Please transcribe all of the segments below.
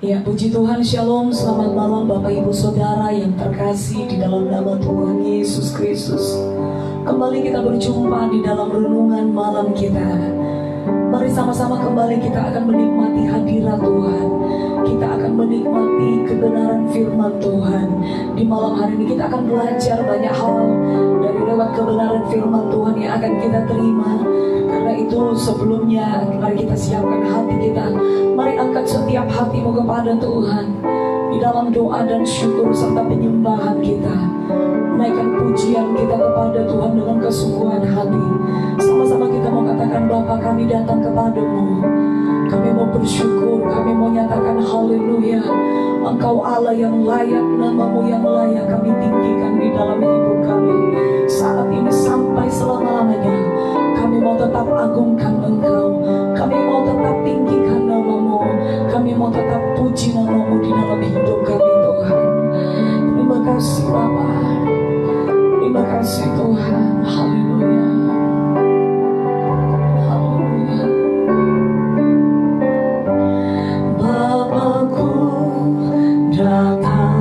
Ya, puji Tuhan, Shalom, selamat malam Bapak Ibu Saudara yang terkasih di dalam nama Tuhan Yesus Kristus. Kembali kita berjumpa di dalam renungan malam kita. Mari sama-sama kembali kita akan menikmati hadirat Tuhan. Kita akan menikmati kebenaran firman Tuhan. Di malam hari ini kita akan belajar banyak hal dari lewat kebenaran firman Tuhan yang akan kita terima. Karena itu sebelumnya mari kita siapkan hati kita. Mari angkat setiap hatimu kepada Tuhan di dalam doa dan syukur serta penyembahan kita. Naikkan pujian kita kepada Tuhan dengan kesungguhan hati. Sama-sama kita mau katakan, Bapa, kami datang kepadamu. Kami mau bersyukur, kami mau nyatakan haleluya. Engkau Allah yang layak, namamu yang layak kami tinggikan di dalam hidup kami. Saat ini sampai selama-lamanya kami mau tetap agungkan Engkau. Kami mau tetap tinggikan namamu. Kami mau tetap puji namamu di dalam hidup kami Tuhan. Terima kasih Bapa. Terima kasih Tuhan. Haleluya. Haleluya. Bapakku datang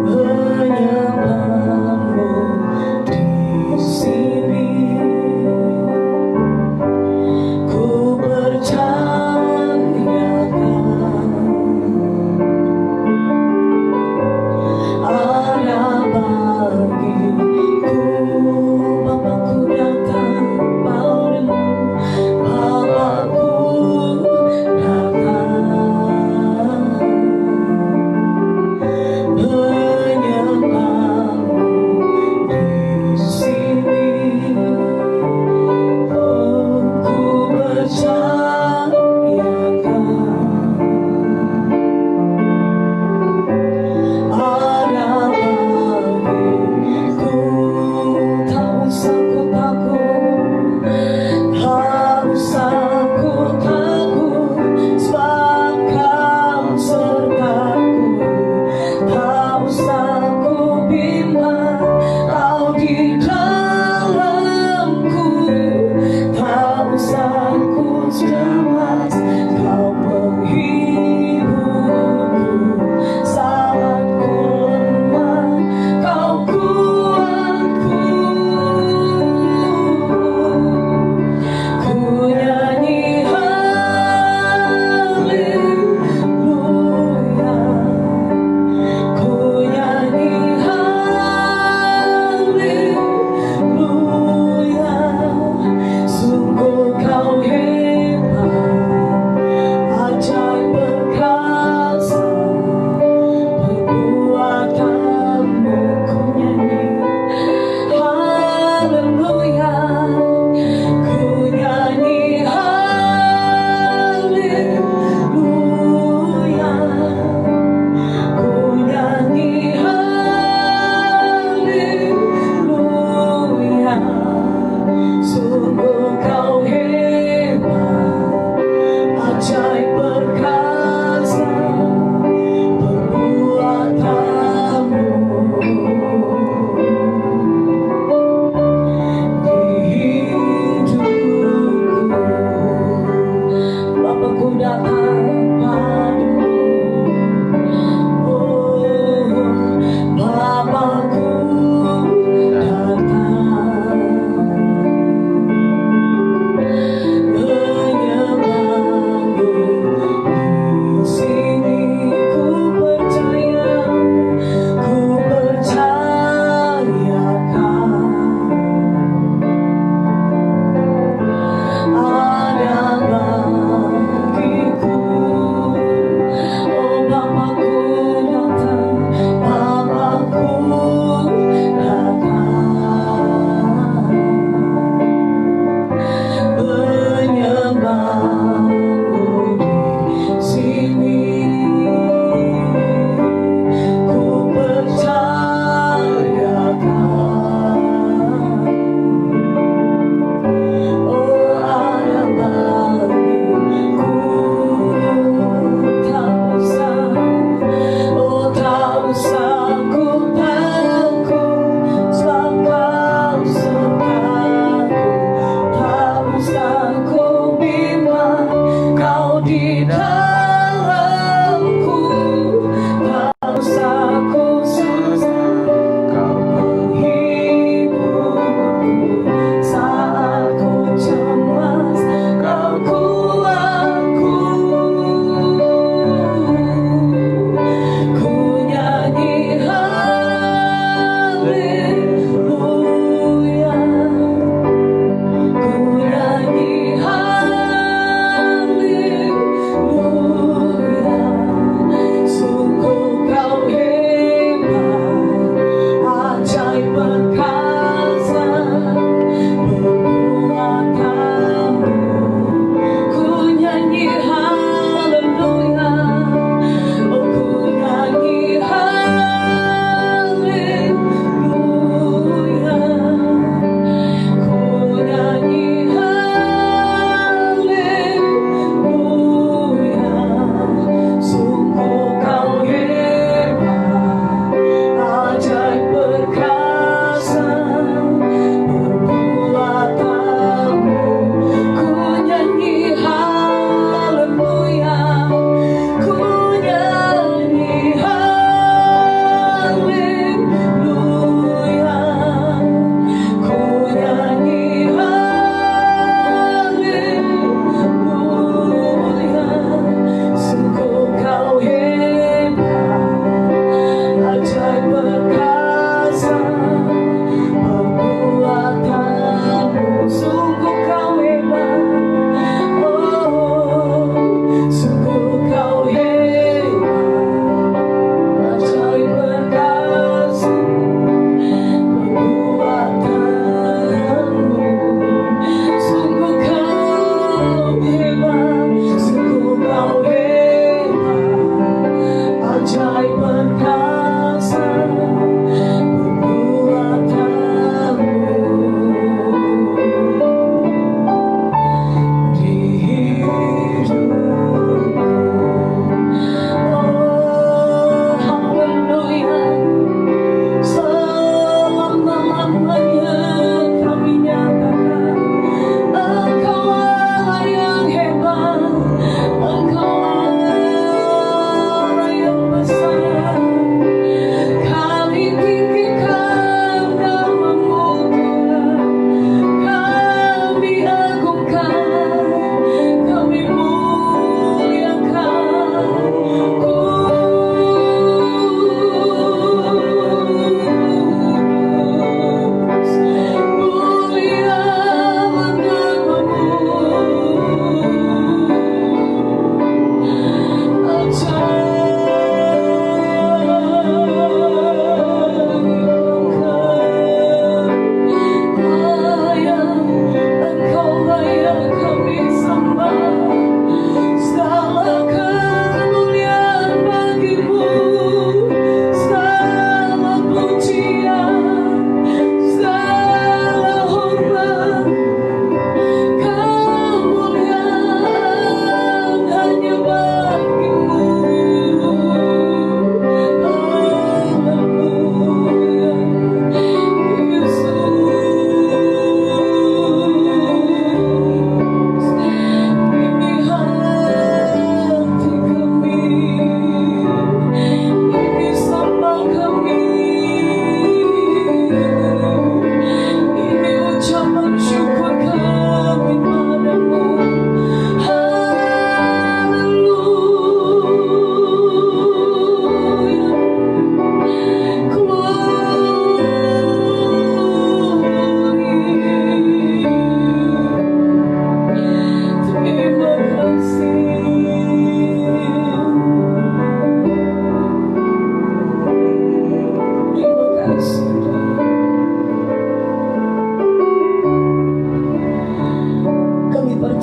menyembahmu di sini.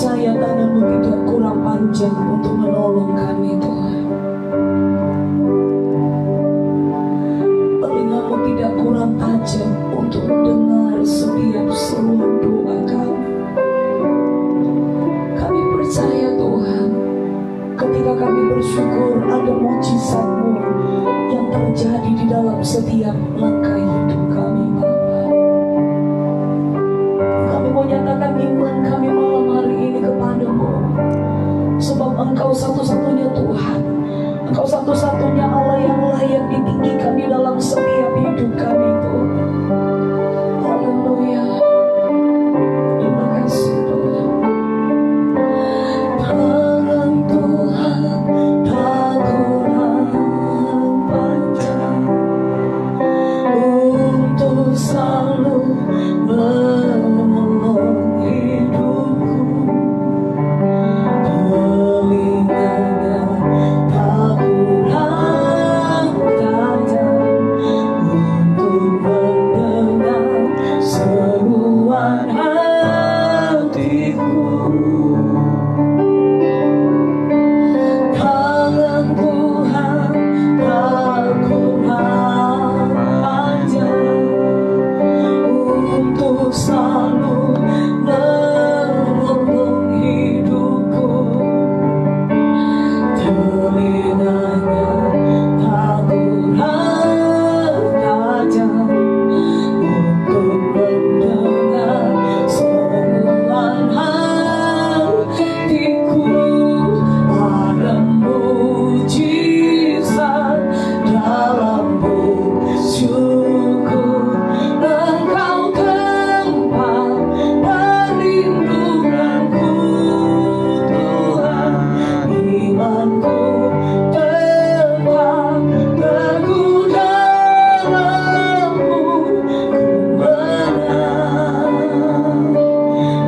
percaya tangan-Mu tidak kurang panjang untuk menolong kami Tuhan. Telinga-Mu tidak kurang tajam untuk mendengar setiap seruan doa kami. Kami percaya Tuhan, ketika kami bersyukur ada mujizat-Mu yang terjadi di dalam setiap langkah hidup kami Bapa. Kami mau nyatakan iman kami malam hari ini kepada-Mu, sebab Engkau satu-satunya Tuhan, Engkau satu-satunya Allah yang layak ditinggikan di dalam setiap hidup kami Tuhan. Haleluya. Terima kasih Tuhan. Tangan Tuhan tak kurang panjang untuk selalu menolong hidupku. Telinganya tak kurang tajam untuk mendengar seruan hatiku. Tangan Tuhan tak kurang panjang untuk selalu menolong hidupku. Telinganya tak kurang tajam untuk mendengar seruan hatiku. Ada mujizat dalam bersyukur. Engkau tempat perlindunganku Tuhan. Imanku tetap teguh dalam-Mu.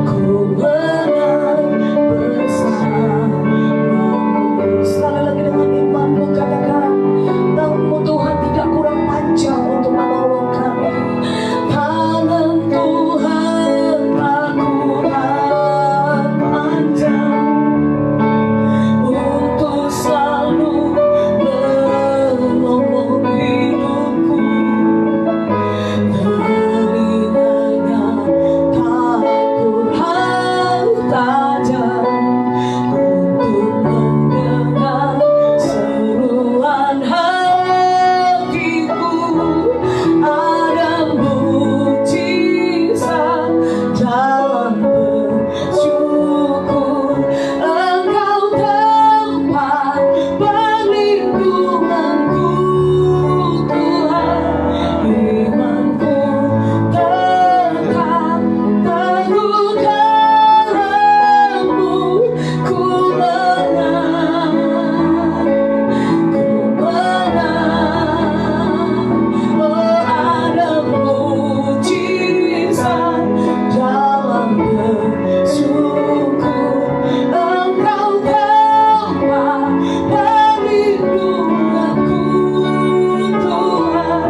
Ku menang bersama-Mu. Sekali lagi dengan imanmu katakan, tangan-Mu Tuhan tidak kurang panjang untuk menolong kami. Tangan Tuhan tak kurang panjang untuk selalu menolong hidupku. Telinganya tak kurang tajam untuk mendengar seruan hatiku. Ada mujizat dalam bersyukur. Engkau tempat perlindunganku Tuhan. Imanku tetap teguh dalam-Mu. Ku menang, ku menang. Oh, ada mujizat dalam bersyukur. Engkau tempat perlindunganku Tuhan.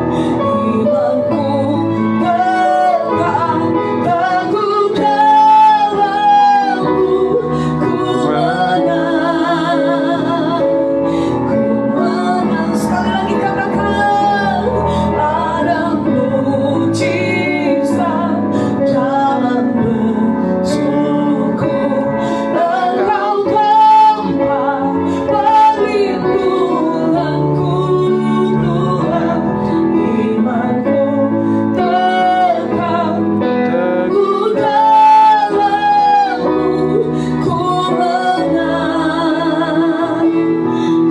Imanku tetap teguh dalam-Mu. Ku menang, ku menang. Sekali lagi katakan, ada mujizat dalam bersyukur. Engkau tempat perlindunganku Tuhan. Imanku tetap teguh dalam-Mu. Ku menang,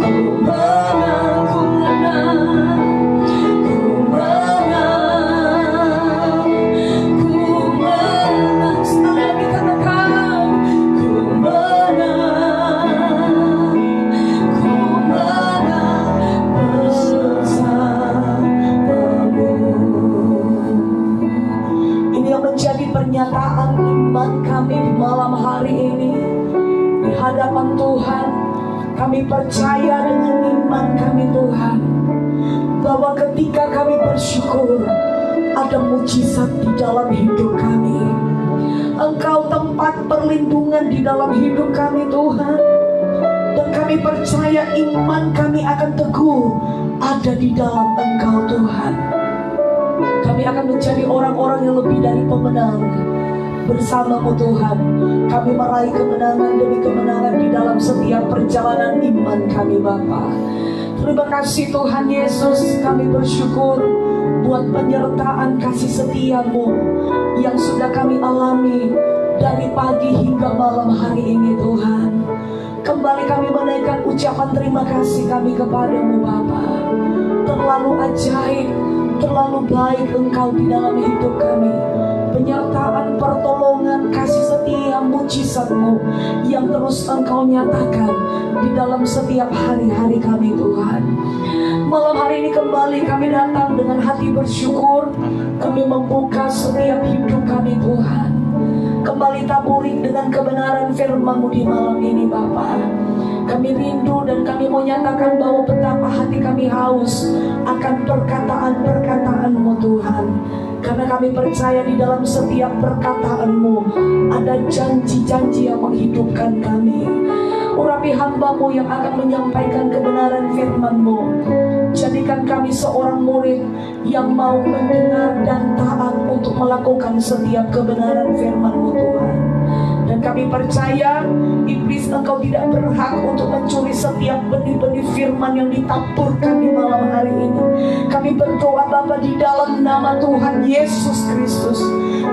ku menang, ku menang, ku menang, ku menang. Sekali lagi katakan, ku menang, ku menang bersama-Mu. Ini yang menjadi pernyataan iman kami di malam hari ini di hadapan Tuhan. Kami percaya dengan iman kami Tuhan, bahwa ketika kami bersyukur ada mujizat di dalam hidup kami. Engkau tempat perlindungan di dalam hidup kami Tuhan. Dan kami percaya iman kami akan teguh ada di dalam Engkau Tuhan. Kami akan menjadi orang-orang yang lebih dari pemenang bersama-Mu Tuhan. Kami meraih kemenangan demi kemenangan di dalam setiap perjalanan iman kami Bapa. Terima kasih Tuhan Yesus, kami bersyukur buat penyertaan kasih setia-Mu yang sudah kami alami dari pagi hingga malam hari ini Tuhan. Kembali kami menaikkan ucapan terima kasih kami kepadamu Bapa. Terlalu ajaib, terlalu baik Engkau di dalam hidup kami. Penyertaan, pertolongan, kasih setia, mujizat-Mu yang terus Engkau nyatakan di dalam setiap hari-hari kami Tuhan. Malam hari ini kembali kami datang dengan hati bersyukur. Kami membuka setiap hidup kami Tuhan. Kembali taburi dengan kebenaran firman-Mu di malam ini Bapa. Kami rindu dan kami mau nyatakan bahwa betapa hati kami haus akan perkataan-perkataan-Mu Tuhan. Karena kami percaya di dalam setiap perkataan-Mu ada janji-janji yang menghidupkan kami. Urapi hamba-Mu yang akan menyampaikan kebenaran firman-Mu. Jadikan kami seorang murid yang mau mendengar dan taat untuk melakukan setiap kebenaran firman-Mu Tuhan. Dan kami percaya iblis Engkau tidak berhak untuk mencuri setiap benih-benih firman yang ditaburkan di malam hari ini. Kami berdoa Bapa di dalam nama Tuhan Yesus Kristus.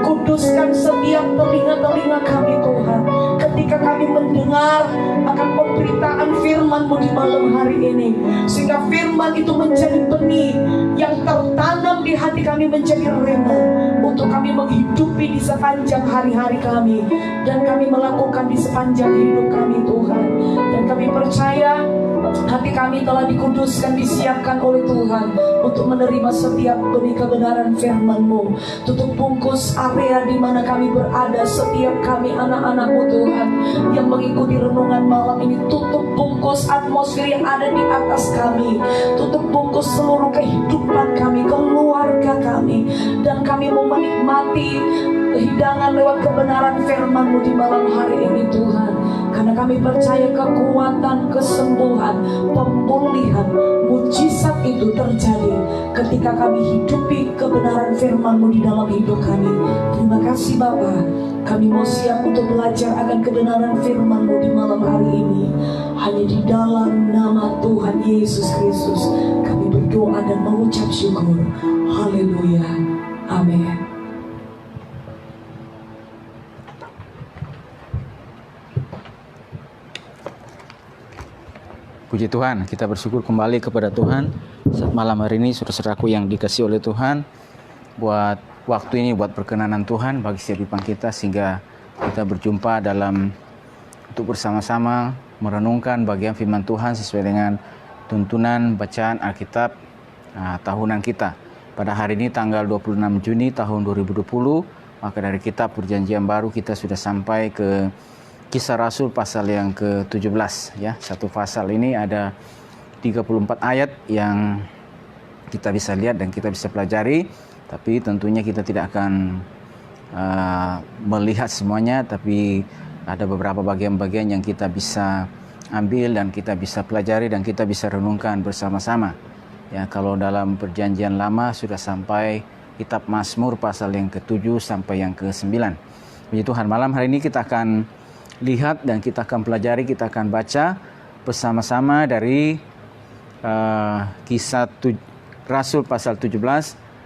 Kuduskan setiap telinga-telinga kami Tuhan. Ketika kami mendengar akan pemberitaan firman-Mu di malam hari ini. Sehingga firman itu menjadi benih yang tertanam di hati kami menjadi rema. Untuk kami menghidupi di sepanjang hari-hari kami. Dan kami melakukan di sepanjang hidup kami Tuhan. Dan kami percaya hati kami telah dikuduskan, disiapkan oleh Tuhan untuk menerima setiap benih kebenaran firman-Mu. Tutup bungkus area di mana kami berada, setiap kami anak-anak-Mu Tuhan yang mengikuti renungan malam ini. Tutup bungkus atmosfer yang ada di atas kami. Tutup bungkus seluruh kehidupan kami, keluarga kami. Dan kami mau menikmati hidangan lewat kebenaran firman-Mu di malam hari ini Tuhan. Karena kami percaya kekuatan, kesembuhan, pemulihan, mujizat itu terjadi ketika kami hidupi kebenaran firman-Mu di dalam hidup kami. Terima kasih Bapa. Kami mau siap untuk belajar akan kebenaran firman-Mu di malam hari ini. Hanya di dalam nama Tuhan Yesus Kristus kami berdoa dan mengucap syukur. Haleluya. Amin. Puji Tuhan, kita bersyukur kembali kepada Tuhan saat malam hari ini, saudara-saudaraku yang dikasihi oleh Tuhan, buat waktu ini, buat perkenanan Tuhan bagi setiap kita, sehingga kita berjumpa untuk bersama-sama merenungkan bagian firman Tuhan sesuai dengan tuntunan bacaan Alkitab tahunan kita. Pada hari ini tanggal 26 Juni tahun 2020, maka dari kitab Perjanjian Baru kita sudah sampai ke Kisah Rasul pasal yang ke-17 ya. Satu pasal ini ada 34 ayat yang kita bisa lihat dan kita bisa pelajari, tapi tentunya kita tidak akan melihat semuanya, tapi ada beberapa bagian-bagian yang kita bisa ambil dan kita bisa pelajari dan kita bisa renungkan bersama-sama. Ya, kalau dalam Perjanjian Lama sudah sampai kitab Mazmur pasal yang ke-7 sampai yang ke-9. Puji Tuhan, malam hari ini kita akan lihat dan kita akan pelajari, kita akan baca bersama-sama dari Kisah Rasul pasal 17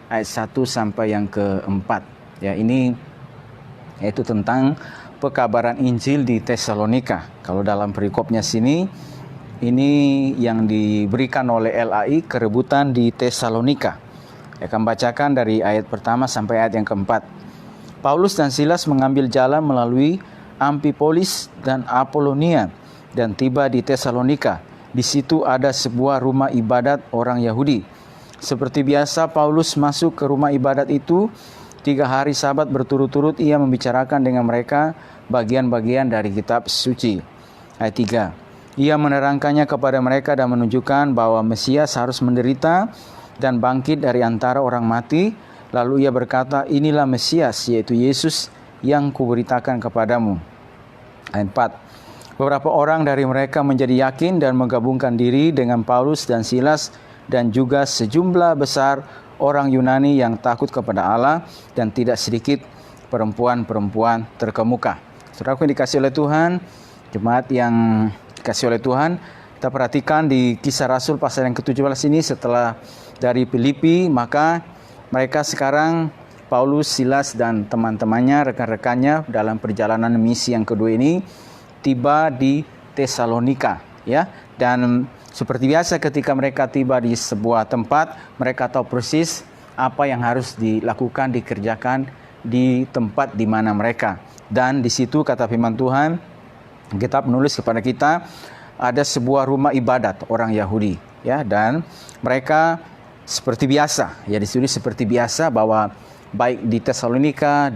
ayat 1 sampai yang ke-4. Ya, ini yaitu tentang pekabaran Injil di Tesalonika. Kalau dalam perikopnya sini, ini yang diberikan oleh LAI, kerebutan di Tesalonika. Saya akan bacakan dari ayat pertama sampai ayat yang ke-4. Paulus dan Silas mengambil jalan melalui Amfipolis dan Apolonia dan tiba di Tesalonika. Di situ ada sebuah rumah ibadat orang Yahudi. Seperti biasa Paulus masuk ke rumah ibadat itu. 3 hari Sabat berturut-turut ia membicarakan dengan mereka bagian-bagian dari kitab suci. Ayat 3. Ia menerangkannya kepada mereka dan menunjukkan bahwa Mesias harus menderita dan bangkit dari antara orang mati. Lalu ia berkata, inilah Mesias, yaitu Yesus yang kuberitakan kepadamu. Ayat 4. Beberapa orang dari mereka menjadi yakin dan menggabungkan diri dengan Paulus dan Silas, dan juga sejumlah besar orang Yunani yang takut kepada Allah, dan tidak sedikit perempuan-perempuan terkemuka. Saudaraku yang dikasihi oleh Tuhan, jemaat yang dikasihi oleh Tuhan, kita perhatikan di Kisah Rasul pasal yang ke-17 ini, setelah dari Filipi, maka mereka sekarang Paulus, Silas dan teman-temannya, rekan-rekannya dalam perjalanan misi yang kedua ini tiba di Tesalonika, ya. Dan seperti biasa ketika mereka tiba di sebuah tempat, mereka tahu persis apa yang harus dilakukan, dikerjakan di tempat di mana mereka. Dan di situ kata firman Tuhan, kitab menulis kepada kita, ada sebuah rumah ibadat orang Yahudi, ya. Dan mereka seperti biasa, ya, ditulis seperti biasa bahwa baik di Tesalonika,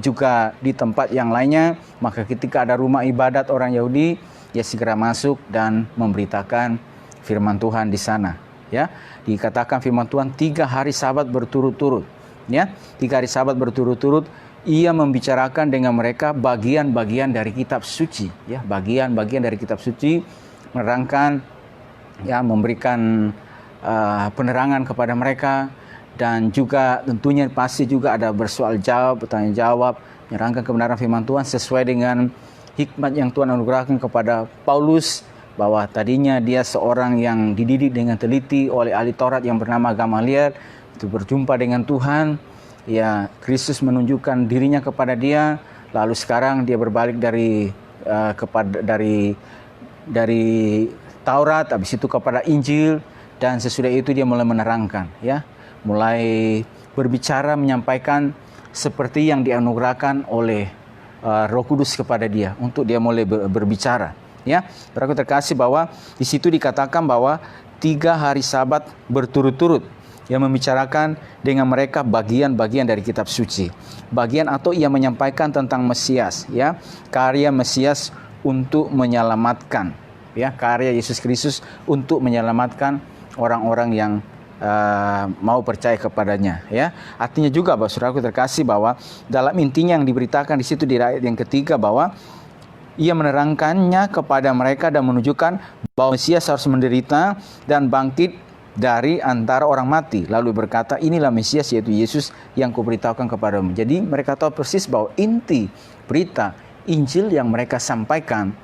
juga di tempat yang lainnya, maka ketika ada rumah ibadat orang Yahudi, ya segera masuk dan memberitakan firman Tuhan di sana, ya. Dikatakan firman Tuhan 3 hari Sabat berturut-turut, ya. 3 hari Sabat berturut-turut ia membicarakan dengan mereka bagian-bagian dari kitab suci, ya, bagian-bagian dari kitab suci, menerangkan, ya, memberikan penerangan kepada mereka. Dan juga tentunya pasti juga ada bersoal jawab, bertanya jawab, menerangkan kebenaran firman Tuhan sesuai dengan hikmat yang Tuhan anugerahkan kepada Paulus, bahwa tadinya dia seorang yang dididik dengan teliti oleh ahli Taurat yang bernama Gamaliel, itu berjumpa dengan Tuhan, ya, Kristus menunjukkan dirinya kepada dia, lalu sekarang dia berbalik dari Taurat, habis itu kepada Injil, dan sesudah itu dia mulai menerangkan, ya, mulai berbicara, menyampaikan seperti yang dianugerahkan oleh Roh Kudus kepada dia untuk dia mulai berbicara, ya. Saudaraku terkasih, bahwa di situ dikatakan bahwa 3 hari Sabat berturut-turut yang membicarakan dengan mereka bagian-bagian dari kitab suci. Bagian atau ia menyampaikan tentang Mesias, ya, karya Mesias untuk menyelamatkan, ya, karya Yesus Kristus untuk menyelamatkan orang-orang yang mau percaya kepadanya, ya. Artinya juga, bahwa saudaraku terkasih, bahwa dalam intinya yang diberitakan di situ di ayat yang ketiga, bahwa ia menerangkannya kepada mereka dan menunjukkan bahwa Mesias harus menderita dan bangkit dari antara orang mati, lalu berkata, inilah Mesias, yaitu Yesus yang kuberitahukan kepadamu. Jadi mereka tahu persis bahwa inti berita Injil yang mereka sampaikan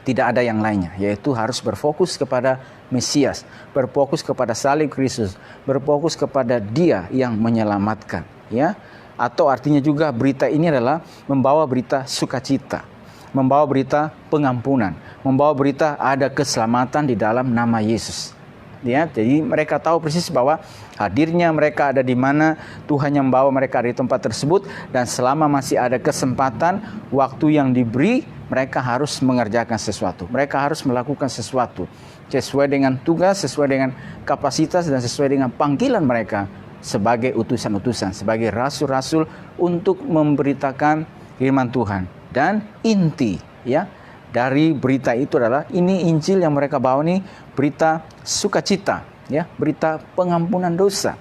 tidak ada yang lainnya, yaitu harus berfokus kepada Mesias, berfokus kepada salib Kristus, berfokus kepada Dia yang menyelamatkan, ya. Atau artinya juga berita ini adalah membawa berita sukacita, membawa berita pengampunan, membawa berita ada keselamatan di dalam nama Yesus, ya. Jadi mereka tahu persis bahwa hadirnya mereka ada di mana, Tuhan yang membawa mereka di tempat tersebut, dan selama masih ada kesempatan, waktu yang diberi, mereka harus mengerjakan sesuatu, mereka harus melakukan sesuatu sesuai dengan tugas, sesuai dengan kapasitas, dan sesuai dengan panggilan mereka sebagai utusan-utusan, sebagai rasul-rasul untuk memberitakan firman Tuhan. Dan inti, ya, dari berita itu adalah ini Injil yang mereka bawa ini berita sukacita, ya, berita pengampunan dosa,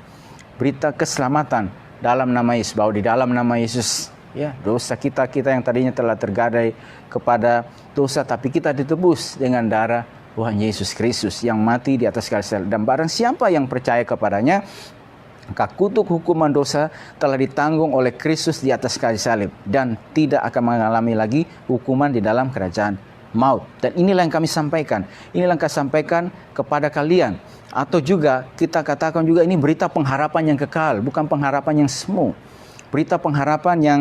berita keselamatan dalam nama Yesus, bahwa di dalam nama Yesus, ya, dosa kita yang tadinya telah tergadai kepada dosa, tapi kita ditebus dengan darah Tuhan Yesus Kristus yang mati di atas kayu salib. Dan barang siapa yang percaya kepadanya, maka kutuk hukuman dosa telah ditanggung oleh Kristus di atas kayu salib, dan tidak akan mengalami lagi hukuman di dalam kerajaan maut. Dan inilah yang kami sampaikan, inilah yang kami sampaikan kepada kalian. Atau juga kita katakan juga ini berita pengharapan yang kekal, bukan pengharapan yang semu. Berita pengharapan yang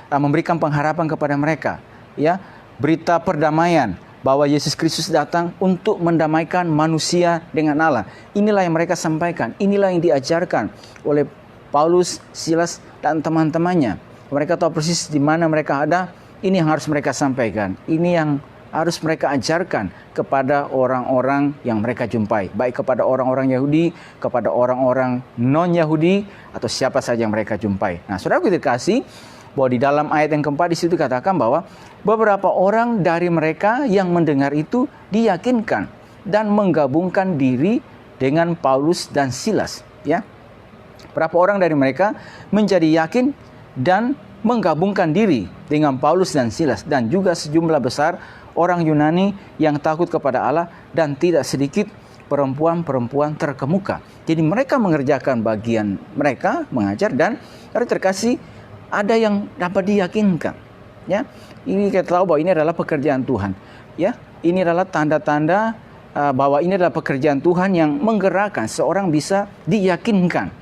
memberikan pengharapan kepada mereka, ya. Berita perdamaian, bahwa Yesus Kristus datang untuk mendamaikan manusia dengan Allah. Inilah yang mereka sampaikan, inilah yang diajarkan oleh Paulus, Silas, dan teman-temannya. Mereka tahu persis di mana mereka ada, ini yang harus mereka sampaikan, ini yang harus mereka ajarkan kepada orang-orang yang mereka jumpai, baik kepada orang-orang Yahudi, kepada orang-orang non-Yahudi, atau siapa saja yang mereka jumpai. Nah, saudaraku dikasih, bahwa di dalam ayat yang keempat di situ katakan bahwa beberapa orang dari mereka yang mendengar itu diyakinkan dan menggabungkan diri dengan Paulus dan Silas, ya. Berapa orang dari mereka menjadi yakin dan menggabungkan diri dengan Paulus dan Silas dan juga sejumlah besar orang Yunani yang takut kepada Allah dan tidak sedikit perempuan-perempuan terkemuka. Jadi mereka mengerjakan bagian mereka mengajar dan terkasih ada yang dapat diyakinkan. Ya, ini kita tahu bahwa ini adalah pekerjaan Tuhan. Ya, ini adalah tanda-tanda bahwa ini adalah pekerjaan Tuhan yang menggerakkan seorang bisa diyakinkan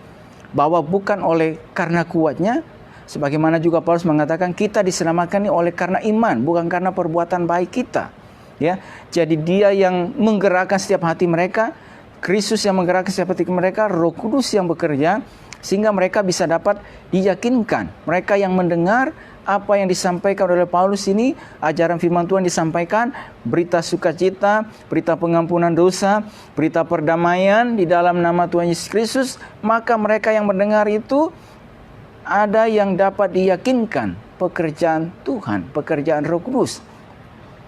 bahwa bukan oleh karena kuatnya, sebagaimana juga Paulus mengatakan kita diselamatkan oleh karena iman, bukan karena perbuatan baik kita. Ya, jadi Dia yang menggerakkan setiap hati mereka, Kristus yang menggerakkan setiap hati mereka, Roh Kudus yang bekerja sehingga mereka bisa dapat diyakinkan. Mereka yang mendengar apa yang disampaikan oleh Paulus ini, ajaran firman Tuhan disampaikan, berita sukacita, berita pengampunan dosa, berita perdamaian di dalam nama Tuhan Yesus Kristus, maka mereka yang mendengar itu ada yang dapat diyakinkan pekerjaan Tuhan, pekerjaan Roh Kudus,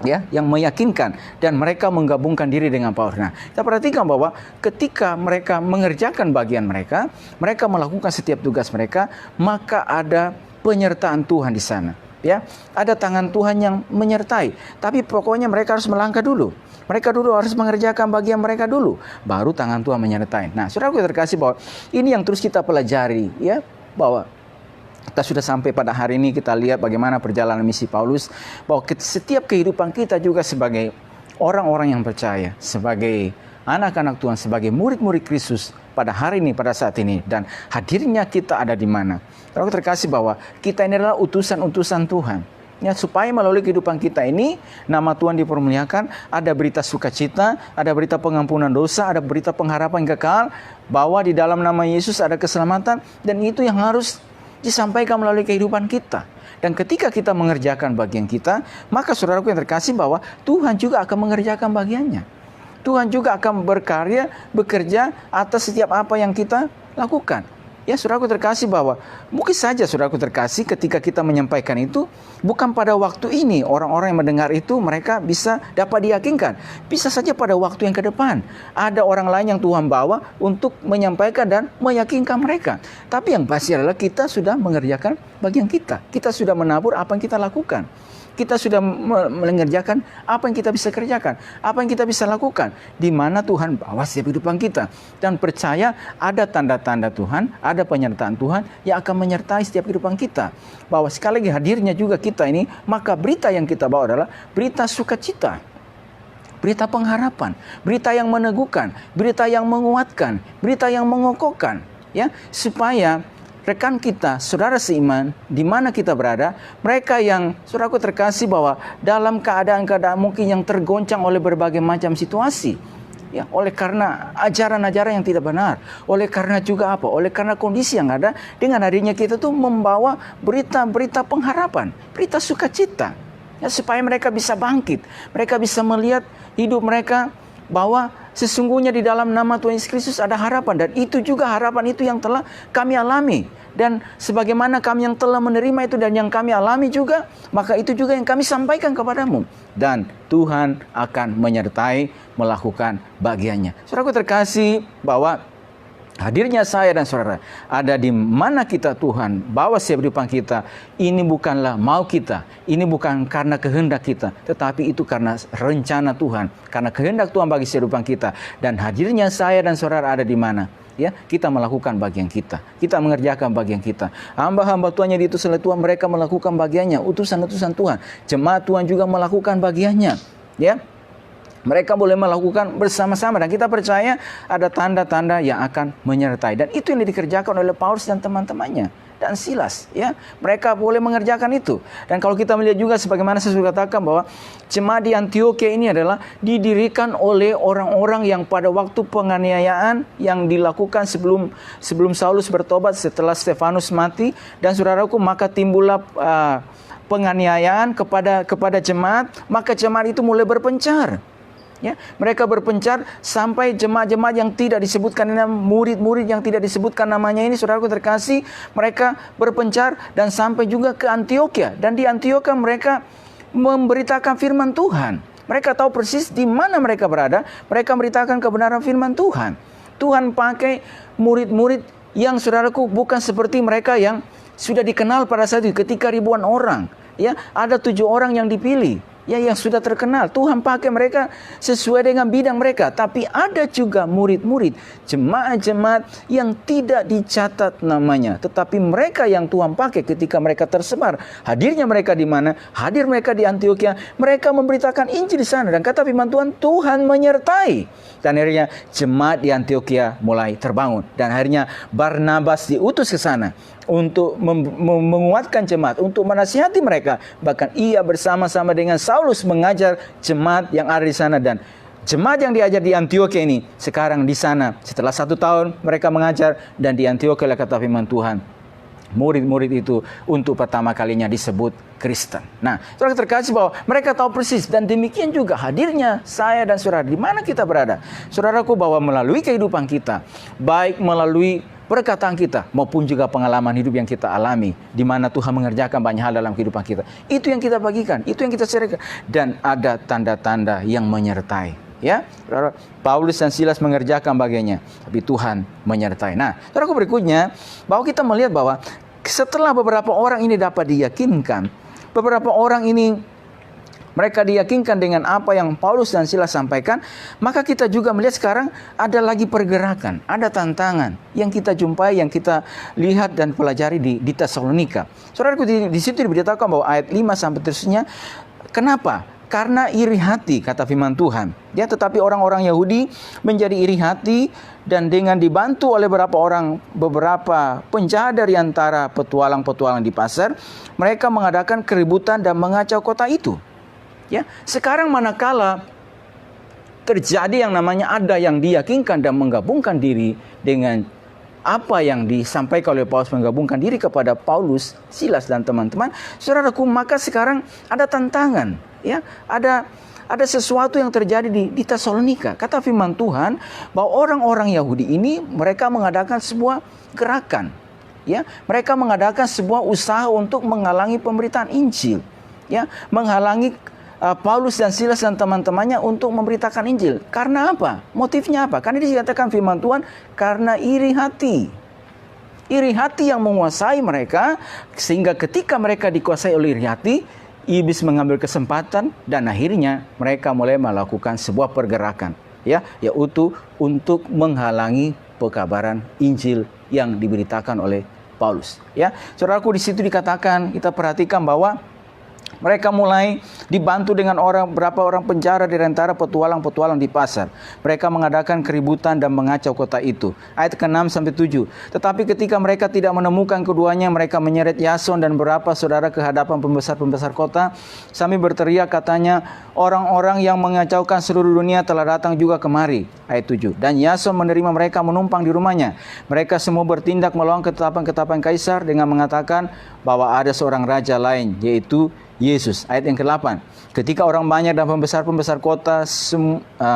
ya, yang meyakinkan, dan mereka menggabungkan diri dengan Paulus. Nah, kita perhatikan bahwa ketika mereka mengerjakan bagian mereka, mereka melakukan setiap tugas mereka, maka ada penyertaan Tuhan di sana. Ya, ada tangan Tuhan yang menyertai. Tapi pokoknya mereka harus melangkah dulu. Mereka dulu harus mengerjakan bagian mereka dulu, baru tangan Tuhan menyertai. Nah, saudaraku terkasih, bahwa ini yang terus kita pelajari, ya, bahwa kita sudah sampai pada hari ini, kita lihat bagaimana perjalanan misi Paulus, bahwa setiap kehidupan kita juga sebagai orang-orang yang percaya, sebagai anak-anak Tuhan, sebagai murid-murid Kristus pada hari ini, pada saat ini, dan hadirnya kita ada di mana. Aku terkasih bahwa kita ini adalah utusan-utusan Tuhan. Ya, supaya melalui kehidupan kita ini, nama Tuhan dipermuliakan, ada berita sukacita, ada berita pengampunan dosa, ada berita pengharapan kekal, bahwa di dalam nama Yesus ada keselamatan, dan itu yang harus disampaikan melalui kehidupan kita. Dan ketika kita mengerjakan bagian kita, maka saudaraku yang terkasih bahwa Tuhan juga akan mengerjakan bagiannya. Tuhan juga akan berkarya, bekerja atas setiap apa yang kita lakukan. Ya, saudaraku terkasih, bahwa mungkin saja saudaraku terkasih ketika kita menyampaikan itu, bukan pada waktu ini orang-orang yang mendengar itu mereka bisa dapat diyakinkan. Bisa saja pada waktu yang ke depan ada orang lain yang Tuhan bawa untuk menyampaikan dan meyakinkan mereka. Tapi yang pasti adalah kita sudah mengerjakan bagian kita. Kita sudah menabur apa yang kita lakukan. Kita sudah mengerjakan apa yang kita bisa kerjakan, apa yang kita bisa lakukan, di mana Tuhan bawa setiap kehidupan kita. Dan percaya ada tanda-tanda Tuhan, ada penyertaan Tuhan yang akan menyertai setiap kehidupan kita. Bahwa sekali lagi hadirnya juga kita ini, maka berita yang kita bawa adalah berita sukacita, berita pengharapan, berita yang meneguhkan, berita yang menguatkan, berita yang mengokohkan, ya, supaya rekan kita, saudara seiman, di mana kita berada, mereka yang saudaraku terkasih bahwa dalam keadaan-keadaan mungkin yang tergoncang oleh berbagai macam situasi, ya, oleh karena ajaran-ajaran yang tidak benar, oleh karena juga apa? Oleh karena kondisi yang ada, dengan hadirnya kita tuh membawa berita-berita pengharapan, berita sukacita, ya, supaya mereka bisa bangkit, mereka bisa melihat hidup mereka bahwa sesungguhnya di dalam nama Tuhan Yesus Kristus ada harapan, dan itu juga harapan itu yang telah kami alami, dan sebagaimana kami yang telah menerima itu dan yang kami alami juga, maka itu juga yang kami sampaikan kepadamu, dan Tuhan akan menyertai melakukan bagiannya. Saudaraku terkasih, bahwa hadirnya saya dan saudara ada di mana kita Tuhan bawa setiap kehidupan kita, ini bukanlah mau kita, ini bukan karena kehendak kita, tetapi itu karena rencana Tuhan, karena kehendak Tuhan bagi kehidupan kita. Dan hadirnya saya dan saudara ada di mana, ya, kita melakukan bagian kita, kita mengerjakan bagian kita. Hamba-hamba Tuhan yang diutus oleh Tuhan, mereka melakukan bagiannya, utusan-utusan Tuhan, jemaat Tuhan juga melakukan bagiannya, ya. Mereka boleh melakukan bersama-sama, dan kita percaya ada tanda-tanda yang akan menyertai. Dan itu yang dikerjakan oleh Paulus dan teman-temannya dan Silas, ya. Mereka boleh mengerjakan itu. Dan kalau kita melihat juga sebagaimana saya sudah katakan, bahwa jemaat di Antioquia ini adalah didirikan oleh orang-orang yang pada waktu penganiayaan yang dilakukan sebelum Saulus bertobat setelah Stefanus mati, dan saudaraku, maka timbullah penganiayaan kepada jemaat, maka jemaat itu mulai berpencar. Ya, mereka berpencar sampai jemaat-jemaat yang tidak disebutkan nama, murid-murid yang tidak disebutkan namanya ini, saudaraku terkasih, mereka berpencar dan sampai juga ke Antioquia. Dan di Antioquia mereka memberitakan firman Tuhan. Mereka tahu persis di mana mereka berada. Mereka memberitakan kebenaran firman Tuhan. Tuhan pakai murid-murid yang saudaraku bukan seperti mereka yang sudah dikenal pada saat itu ketika ribuan orang, ya, ada 7 orang yang dipilih, ya, yang sudah terkenal. Tuhan pakai mereka sesuai dengan bidang mereka. Tapi ada juga murid-murid, jemaat-jemaat yang tidak dicatat namanya, tetapi mereka yang Tuhan pakai ketika mereka tersebar. Hadirnya mereka di mana? Hadir mereka di Antioquia. Mereka memberitakan Injil di sana, dan kata firman Tuhan, Tuhan menyertai. Dan akhirnya jemaat di Antioquia mulai terbangun, dan akhirnya Barnabas diutus ke sana untuk menguatkan jemaat, untuk menasihati mereka. Bahkan ia bersama-sama dengan Saulus mengajar jemaat yang ada di sana. Dan jemaat yang diajar di Antioquia ini sekarang di sana setelah 1 tahun mereka mengajar, dan di Antioquia kata firman Tuhan, murid-murid itu untuk pertama kalinya disebut Kristen. Nah, saudara terkasih, bahwa mereka tahu persis, dan demikian juga hadirnya saya dan saudara di mana kita berada. Saudaraku, bahwa melalui kehidupan kita, baik melalui perkataan kita maupun juga pengalaman hidup yang kita alami, di mana Tuhan mengerjakan banyak hal dalam kehidupan kita, itu yang kita bagikan, itu yang kita sharekan, dan ada tanda-tanda yang menyertai. Ya, Paulus dan Silas mengerjakan bagiannya, tapi Tuhan menyertai. Nah, saudaraku, berikutnya bahwa kita melihat bahwa setelah beberapa orang ini dapat diyakinkan, beberapa orang ini mereka diyakinkan dengan apa yang Paulus dan Silas sampaikan, maka kita juga melihat sekarang ada lagi pergerakan, ada tantangan yang kita jumpai, yang kita lihat dan pelajari di Tesalonika. Saudaraku, di situ diberitakan bahwa ayat 5 sampai terusnya, kenapa? Karena iri hati, kata firman Tuhan. Ya, tetapi orang-orang Yahudi menjadi iri hati, dan dengan dibantu oleh beberapa penjahat dari antara petualang-petualang di pasar, mereka mengadakan keributan dan mengacau kota itu. Ya, sekarang manakala terjadi yang namanya ada yang diyakinkan dan menggabungkan diri dengan apa yang disampaikan oleh Paulus, menggabungkan diri kepada Paulus, Silas dan teman-teman, saudaraku, maka sekarang ada tantangan, ya, ada sesuatu yang terjadi di Tesalonika. Kata firman Tuhan bahwa orang-orang Yahudi ini mereka mengadakan sebuah gerakan, ya, mereka mengadakan sebuah usaha untuk menghalangi pemberitaan Injil, ya, menghalangi Paulus dan Silas dan teman-temannya untuk memberitakan Injil. Karena apa? Motifnya apa? Karena dikatakan firman Tuhan, karena iri hati. Iri hati yang menguasai mereka, sehingga ketika mereka dikuasai oleh iri hati, iblis mengambil kesempatan, dan akhirnya mereka mulai melakukan sebuah pergerakan, ya, yaitu untuk menghalangi pekabaran Injil yang diberitakan oleh Paulus. Ya, saudaraku, di situ dikatakan, kita perhatikan bahwa mereka mulai dibantu dengan beberapa orang penjara dari antara petualang-petualang di pasar. Mereka mengadakan keributan dan mengacau kota itu. Ayat ke-6 sampai 7. Tetapi ketika mereka tidak menemukan keduanya, mereka menyeret Yason dan beberapa saudara ke hadapan pembesar-pembesar kota. Sambil berteriak, katanya, orang-orang yang mengacaukan seluruh dunia telah datang juga kemari. Ayat 7. Dan Yason menerima mereka menumpang di rumahnya. Mereka semua bertindak melawan ketetapan-ketetapan Kaisar dengan mengatakan bahwa ada seorang raja lain, yaitu Yesus. Ayat yang ke-8. Ketika orang banyak dan pembesar-pembesar kota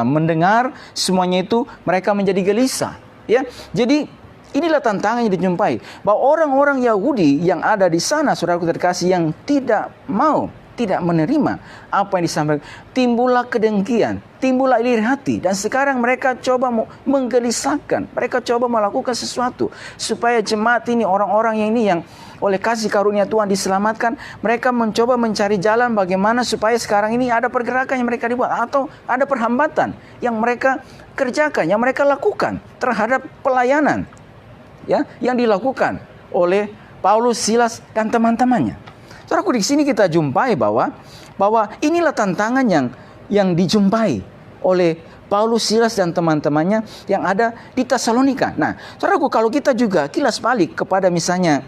mendengar semuanya itu, mereka menjadi gelisah. Ya, jadi inilah tantangan yang dijumpai, bahwa orang-orang Yahudi yang ada di sana, saudaraku terkasih, yang tidak menerima apa yang disampaikan, timbullah kedengkian, timbullah iri hati, dan sekarang mereka coba menggelisahkan, mereka coba melakukan sesuatu supaya jemaat ini, orang-orang yang oleh kasih karunia Tuhan diselamatkan. Mereka mencoba mencari jalan bagaimana supaya sekarang ini ada pergerakan yang mereka dibuat, atau ada perhambatan yang mereka kerjakan, yang mereka lakukan terhadap pelayanan, ya, yang dilakukan oleh Paulus, Silas dan teman-temannya. Saudaraku, di sini kita jumpai bahwa inilah tantangan yang dijumpai oleh Paulus, Silas dan teman-temannya yang ada di Tesalonika. Nah, saudaraku, kalau kita juga kilas balik kepada misalnya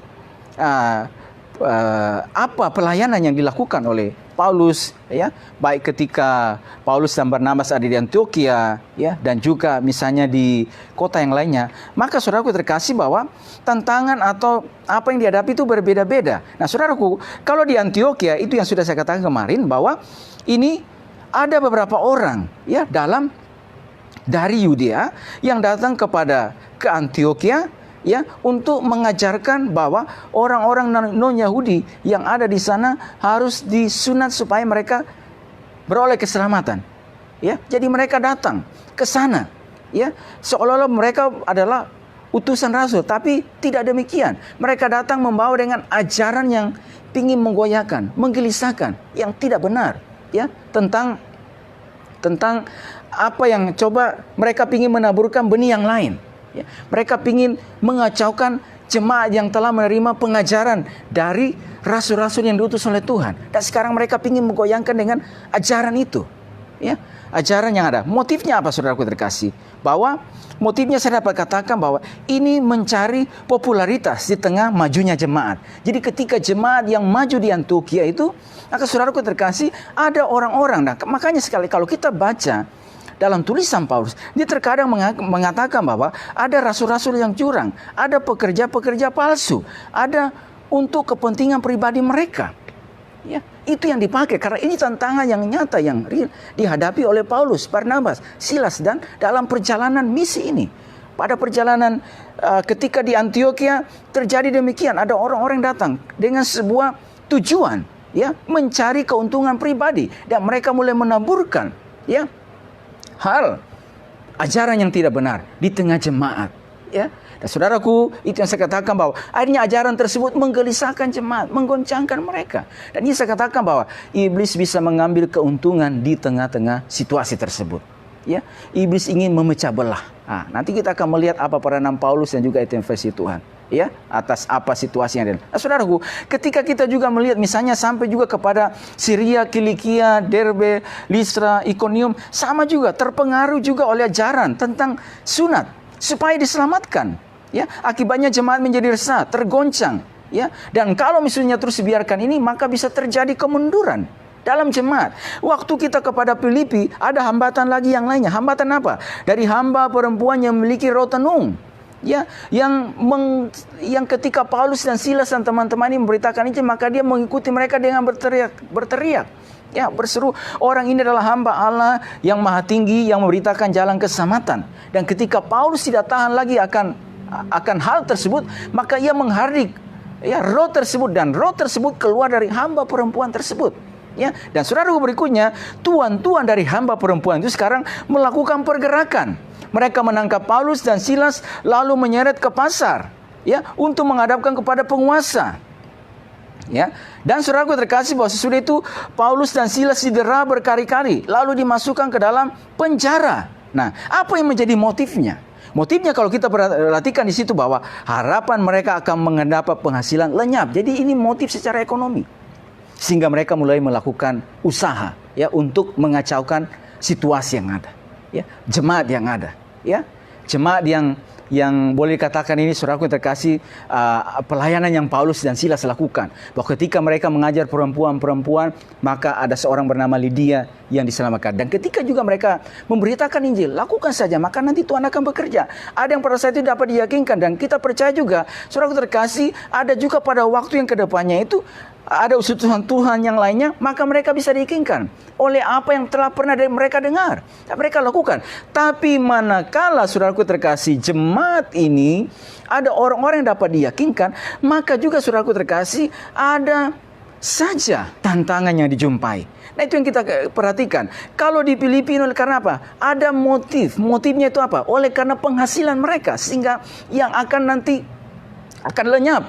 apa pelayanan yang dilakukan oleh Paulus, ya, baik ketika Paulus dan Barnabas ada di Antioquia, ya, dan juga misalnya di kota yang lainnya, maka saudaraku terkasih bahwa tantangan atau apa yang dihadapi itu berbeda-beda. Nah, saudaraku, kalau di Antioquia itu yang sudah saya katakan kemarin, bahwa ini ada beberapa orang, ya, dari Yudea yang datang ke Antioquia, ya, untuk mengajarkan bahwa orang-orang non-Yahudi yang ada di sana harus disunat supaya mereka beroleh keselamatan. Ya, jadi mereka datang ke sana, ya, seolah-olah mereka adalah utusan rasul, tapi tidak demikian. Mereka datang membawa dengan ajaran yang ingin menggoyahkan, menggelisahkan, yang tidak benar, ya, tentang apa yang coba mereka ingin menaburkan benih yang lain. Ya. Mereka ingin mengacaukan jemaat yang telah menerima pengajaran dari rasul-rasul yang diutus oleh Tuhan. Dan sekarang mereka ingin menggoyangkan dengan ajaran itu. Ya, ajaran yang ada. Motifnya apa, saudaraku terkasih? Bahwa motifnya saya dapat katakan bahwa ini mencari popularitas di tengah majunya jemaat. Jadi ketika jemaat yang maju di Antioquia itu, maka saudaraku terkasih, ada orang-orang. Nah, makanya sekali kalau kita baca dalam tulisan Paulus, dia terkadang mengatakan bahwa ada rasul-rasul yang curang, ada pekerja-pekerja palsu, ada untuk kepentingan pribadi mereka. Ya, itu yang dipakai karena ini tantangan yang nyata yang real dihadapi oleh Paulus, Barnabas, Silas dan dalam perjalanan misi ini. Pada perjalanan ketika di Antioquia terjadi demikian, ada orang-orang datang dengan sebuah tujuan, ya, mencari keuntungan pribadi dan mereka mulai menaburkan, ya, hal ajaran yang tidak benar di tengah jemaat, ya. Dan saudaraku, itu yang saya katakan bahwa akhirnya ajaran tersebut menggelisahkan jemaat, menggoncangkan mereka. Dan ini saya katakan bahwa iblis bisa mengambil keuntungan di tengah-tengah situasi tersebut. Ya, iblis ingin memecah belah. Nah, nanti kita akan melihat apa peranan Paulus dan juga intervensi Tuhan, ya, atas apa situasi yang ada. Nah, saudaraku, ketika kita juga melihat misalnya sampai juga kepada Syria, Kilikia, Derbe, Listra, Ikonium, sama juga terpengaruh juga oleh ajaran tentang sunat supaya diselamatkan. Ya, akibatnya jemaat menjadi resah, tergoncang, ya. Dan kalau misalnya terus dibiarkan ini, maka bisa terjadi kemunduran dalam jemaat. Waktu kita kepada Filipi, ada hambatan lagi yang lainnya. Hambatan apa? Dari hamba perempuan yang memiliki roh tenung, ya, yang ketika Paulus dan Silas dan teman-teman ini memberitakan itu, maka dia mengikuti mereka dengan berteriak, ya, berseru, orang ini adalah hamba Allah yang maha tinggi yang memberitakan jalan keselamatan. Dan ketika Paulus tidak tahan lagi akan hal tersebut, maka ia menghardik, ya, roh tersebut, dan roh tersebut keluar dari hamba perempuan tersebut, ya. Dan saudara berikutnya, tuan-tuan dari hamba perempuan itu sekarang melakukan pergerakan. Mereka menangkap Paulus dan Silas lalu menyeret ke pasar, ya, untuk menghadapkan kepada penguasa. Ya, dan saudaraku terkasih bahwa sesudah itu Paulus dan Silas didera berkali-kali lalu dimasukkan ke dalam penjara. Nah, apa yang menjadi motifnya? Motifnya kalau kita perhatikan di situ bahwa harapan mereka akan mendapat penghasilan lenyap. Jadi ini motif secara ekonomi. Sehingga mereka mulai melakukan usaha, ya, untuk mengacaukan situasi yang ada, ya, jemaat yang ada, ya. Jemaat yang boleh dikatakan ini, saudaraku terkasih, pelayanan yang Paulus dan Silas lakukan. Bahwa ketika mereka mengajar perempuan-perempuan, maka ada seorang bernama Lydia yang diselamatkan. Dan ketika juga mereka memberitakan Injil, lakukan saja, maka nanti Tuhan akan bekerja. Ada yang pada saat itu dapat diyakinkan, dan kita percaya juga, saudaraku terkasih, ada juga pada waktu yang kedepannya itu, ada utusan Tuhan yang lainnya, maka mereka bisa diyakinkan oleh apa yang telah pernah mereka dengar dan mereka lakukan. Tapi manakala saudaraku terkasih, jemaat ini ada orang-orang yang dapat diyakinkan, maka juga saudaraku terkasih ada saja tantangan yang dijumpai. Nah, itu yang kita perhatikan. Kalau di Filipi oleh karena apa? Ada motifnya itu apa? Oleh karena penghasilan mereka, sehingga yang akan nanti akan lenyap,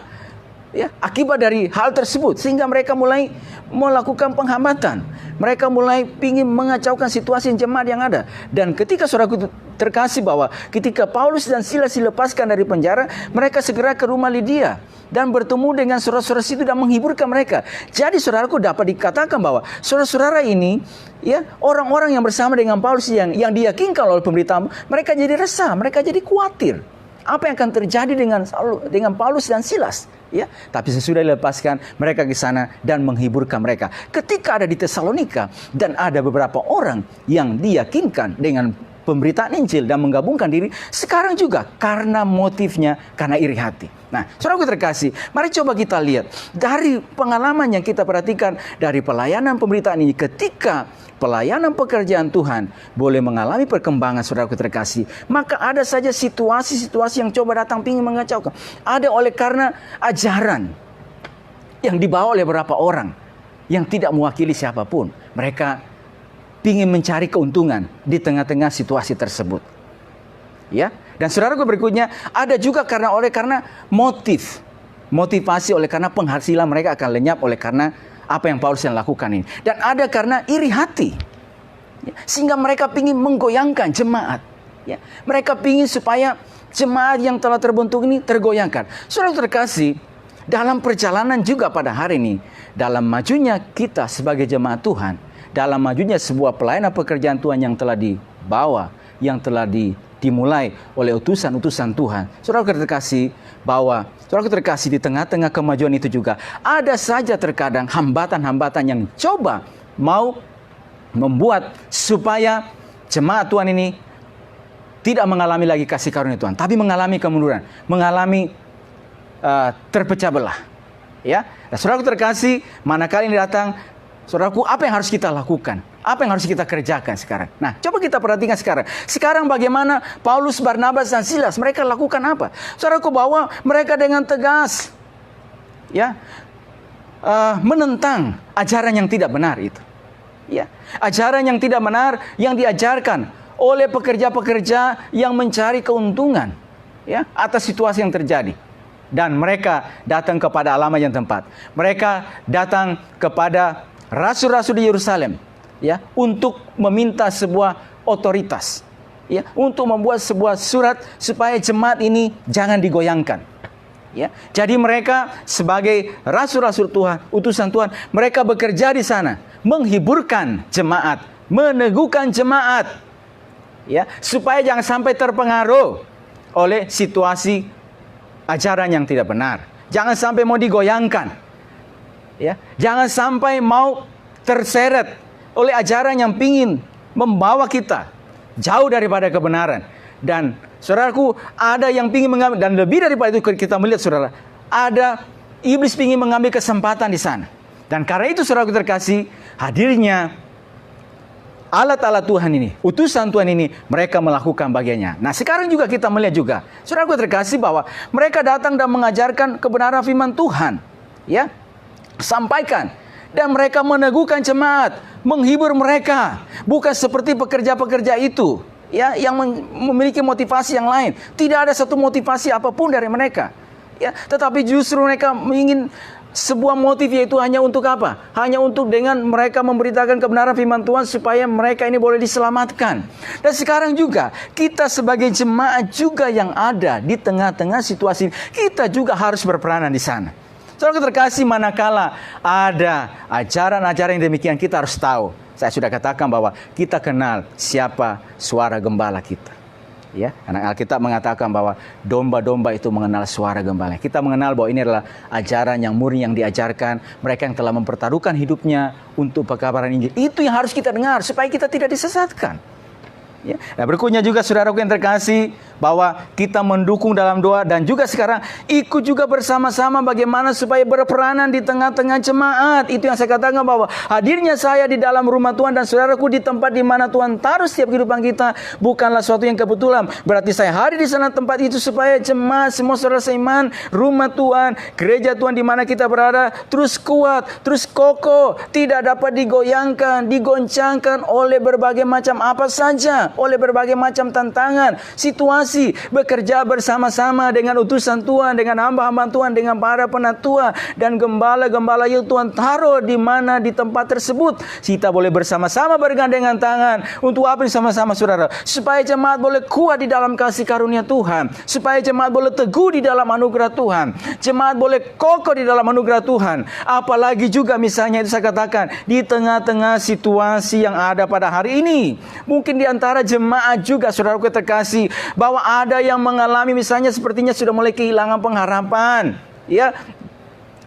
ya, akibat dari hal tersebut, sehingga mereka mulai melakukan penghambatan. Mereka mulai ingin mengacaukan situasi jemaat yang ada. Dan ketika saudaraku terkasih bahwa ketika Paulus dan Silas dilepaskan dari penjara, mereka segera ke rumah Lydia dan bertemu dengan saudara-saudara situ dan menghiburkan mereka. Jadi saudaraku dapat dikatakan bahwa saudara-saudara ini, ya, orang-orang yang bersama dengan Paulus yang diyakinkan oleh pemberitaan, mereka jadi resah, mereka jadi khawatir. Apa yang akan terjadi dengan Paulus dan Silas, ya? Tapi sesudah dilepaskan, mereka ke sana dan menghiburkan mereka. Ketika ada di Tesalonika dan ada beberapa orang yang diyakinkan dengan pemberitaan Injil dan menggabungkan diri, sekarang juga karena motifnya karena iri hati. Nah, saudaraku terkasih, mari coba kita lihat dari pengalaman yang kita perhatikan dari pelayanan pemberitaan ini. Ketika pelayanan pekerjaan Tuhan boleh mengalami perkembangan, saudaraku terkasih, maka ada saja situasi-situasi yang coba datang ingin mengacaukan. Ada oleh karena ajaran yang dibawa oleh beberapa orang yang tidak mewakili siapapun. Mereka ingin mencari keuntungan di tengah-tengah situasi tersebut, ya. Dan saudaraku berikutnya, ada juga karena motivasi oleh karena penghasilan mereka akan lenyap oleh karena apa yang Paulus yang lakukan ini. Dan ada karena iri hati, ya, sehingga mereka ingin menggoyangkan jemaat. Ya, mereka ingin supaya jemaat yang telah terbentuk ini tergoyangkan. Saudara terkasih, dalam perjalanan juga pada hari ini, dalam majunya kita sebagai jemaat Tuhan, dalam majunya sebuah pelayanan pekerjaan Tuhan yang telah dibawa, yang telah dimulai oleh utusan-utusan Tuhan. Saudara terkasih, bahwa saudara terkasih di tengah-tengah kemajuan itu juga ada saja terkadang hambatan-hambatan yang coba mau membuat supaya jemaat Tuhan ini tidak mengalami lagi kasih karunia Tuhan, tapi mengalami kemunduran, mengalami terpecah belah. Ya, nah, saudaraku terkasih, manakala ini datang, saudaraku, apa yang harus kita lakukan? Apa yang harus kita kerjakan sekarang? Nah, coba kita perhatikan sekarang. Sekarang bagaimana Paulus, Barnabas, dan Silas, mereka lakukan apa? Saudaraku, bahwa mereka dengan tegas, ya, menentang ajaran yang tidak benar itu. Ya, ajaran yang tidak benar yang diajarkan oleh pekerja-pekerja yang mencari keuntungan, ya, atas situasi yang terjadi. Dan mereka datang kepada alamat yang tempat. Mereka datang kepada rasul-rasul di Yerusalem, ya, untuk meminta sebuah otoritas, ya, untuk membuat sebuah surat supaya jemaat ini jangan digoyangkan. Ya, jadi mereka sebagai rasul-rasul Tuhan, utusan Tuhan, mereka bekerja di sana, menghiburkan jemaat, meneguhkan jemaat, ya, supaya jangan sampai terpengaruh oleh situasi ajaran yang tidak benar. Jangan sampai mau digoyangkan, ya, jangan sampai mau terseret oleh ajaran yang ingin membawa kita jauh daripada kebenaran. Dan saudaraku, ada yang ingin mengambil, dan lebih daripada itu kita melihat, saudara, ada iblis ingin mengambil kesempatan di sana. Dan karena itu, saudaraku terkasih, hadirnya alat-alat Tuhan ini, utusan Tuhan ini, mereka melakukan bagiannya. Nah, sekarang juga kita melihat juga, saudaraku terkasih, bahwa mereka datang dan mengajarkan kebenaran firman Tuhan, ya, sampaikan. Dan mereka meneguhkan jemaat, menghibur mereka, bukan seperti pekerja-pekerja itu, ya, yang memiliki motivasi yang lain. Tidak ada satu motivasi apapun dari mereka, ya, tetapi justru mereka ingin sebuah motif, yaitu hanya untuk apa? Hanya untuk dengan mereka memberitakan kebenaran firman Tuhan supaya mereka ini boleh diselamatkan. Dan sekarang juga kita sebagai jemaat juga yang ada di tengah-tengah situasi, kita juga harus berperanan di sana. Saudara terkasih, manakala ada ajaran-ajaran yang demikian, kita harus tahu. Saya sudah katakan bahwa kita kenal siapa suara gembala kita. Ya, karena Alkitab mengatakan bahwa domba-domba itu mengenal suara gembala. Kita mengenal bahwa ini adalah ajaran yang murni yang diajarkan mereka yang telah mempertaruhkan hidupnya untuk pekabaran Injil. Itu yang harus kita dengar supaya kita tidak disesatkan. Ya. Nah, berikutnya juga saudaraku yang terkasih, bahwa kita mendukung dalam doa dan juga sekarang ikut juga bersama-sama bagaimana supaya berperanan di tengah-tengah jemaat. Itu yang saya katakan, bahwa hadirnya saya di dalam rumah Tuhan dan saudaraku di tempat di mana Tuhan taruh setiap kehidupan kita bukanlah suatu yang kebetulan. Berarti saya hadir di sana tempat itu supaya jemaat, semua saudara seiman, rumah Tuhan, gereja Tuhan di mana kita berada terus kuat, terus kokoh, tidak dapat digoyangkan, digoncangkan oleh berbagai macam apa saja, oleh berbagai macam tantangan, situasi. Bekerja bersama-sama dengan utusan Tuhan, dengan hamba-hamba Tuhan, dengan para penatua dan gembala-gembala yang Tuhan taruh di mana di tempat tersebut. Kita boleh bersama-sama bergandengan tangan untuk apa sama-sama, saudara? Supaya jemaat boleh kuat di dalam kasih karunia Tuhan, supaya jemaat boleh teguh di dalam anugerah Tuhan, jemaat boleh kokoh di dalam anugerah Tuhan. Apalagi juga misalnya itu saya katakan di tengah-tengah situasi yang ada pada hari ini, mungkin di antara jemaat juga saudaraku terkasih, bahwa ada yang mengalami misalnya sepertinya sudah mulai kehilangan pengharapan, ya,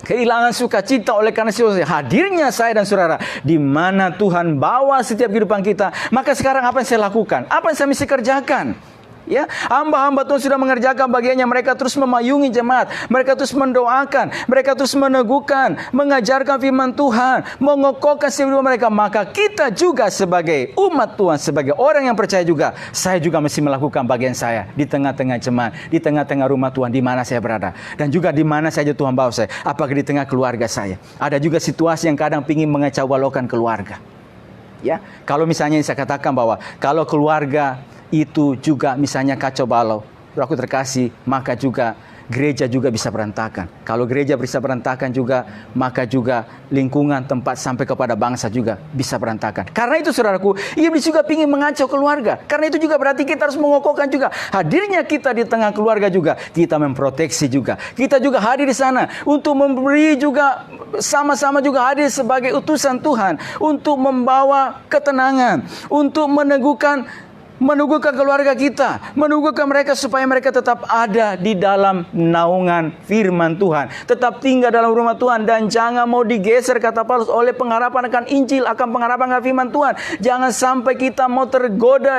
kehilangan sukacita oleh karena hadirnya saya dan saudara di mana Tuhan bawa setiap kehidupan kita. Maka sekarang apa yang saya lakukan? Apa yang saya mesti kerjakan? Ya, hamba-hamba Tuhan sudah mengerjakan bagiannya. Mereka terus memayungi jemaat, mereka terus mendoakan, mereka terus meneguhkan, mengajarkan firman Tuhan, mengokohkan setiap mereka. Maka kita juga sebagai umat Tuhan, sebagai orang yang percaya juga, saya juga mesti melakukan bagian saya di tengah-tengah jemaat, di tengah-tengah rumah Tuhan di mana saya berada, dan juga di mana saja Tuhan bawa saya. Apakah di tengah keluarga saya? Ada juga situasi yang kadang ingin mengacau balaukan keluarga. Ya, kalau misalnya saya katakan bahwa kalau keluarga itu juga misalnya kacau balau, saudaraku terkasih, maka juga gereja juga bisa berantakan. Kalau gereja bisa berantakan juga, maka juga lingkungan tempat sampai kepada bangsa juga bisa berantakan. Karena itu saudaraku, iblis juga ingin mengacau keluarga. Karena itu juga berarti kita harus mengokohkan juga hadirnya kita di tengah keluarga juga. Kita memproteksi juga. Kita juga hadir di sana untuk memberi juga, sama-sama juga hadir sebagai utusan Tuhan. Untuk membawa ketenangan, untuk meneguhkan keluarga kita, meneguhkan mereka supaya mereka tetap ada di dalam naungan firman Tuhan, tetap tinggal dalam rumah Tuhan, dan jangan mau digeser, kata Paulus, oleh pengharapan akan Injil, akan pengharapan akan firman Tuhan. Jangan sampai kita mau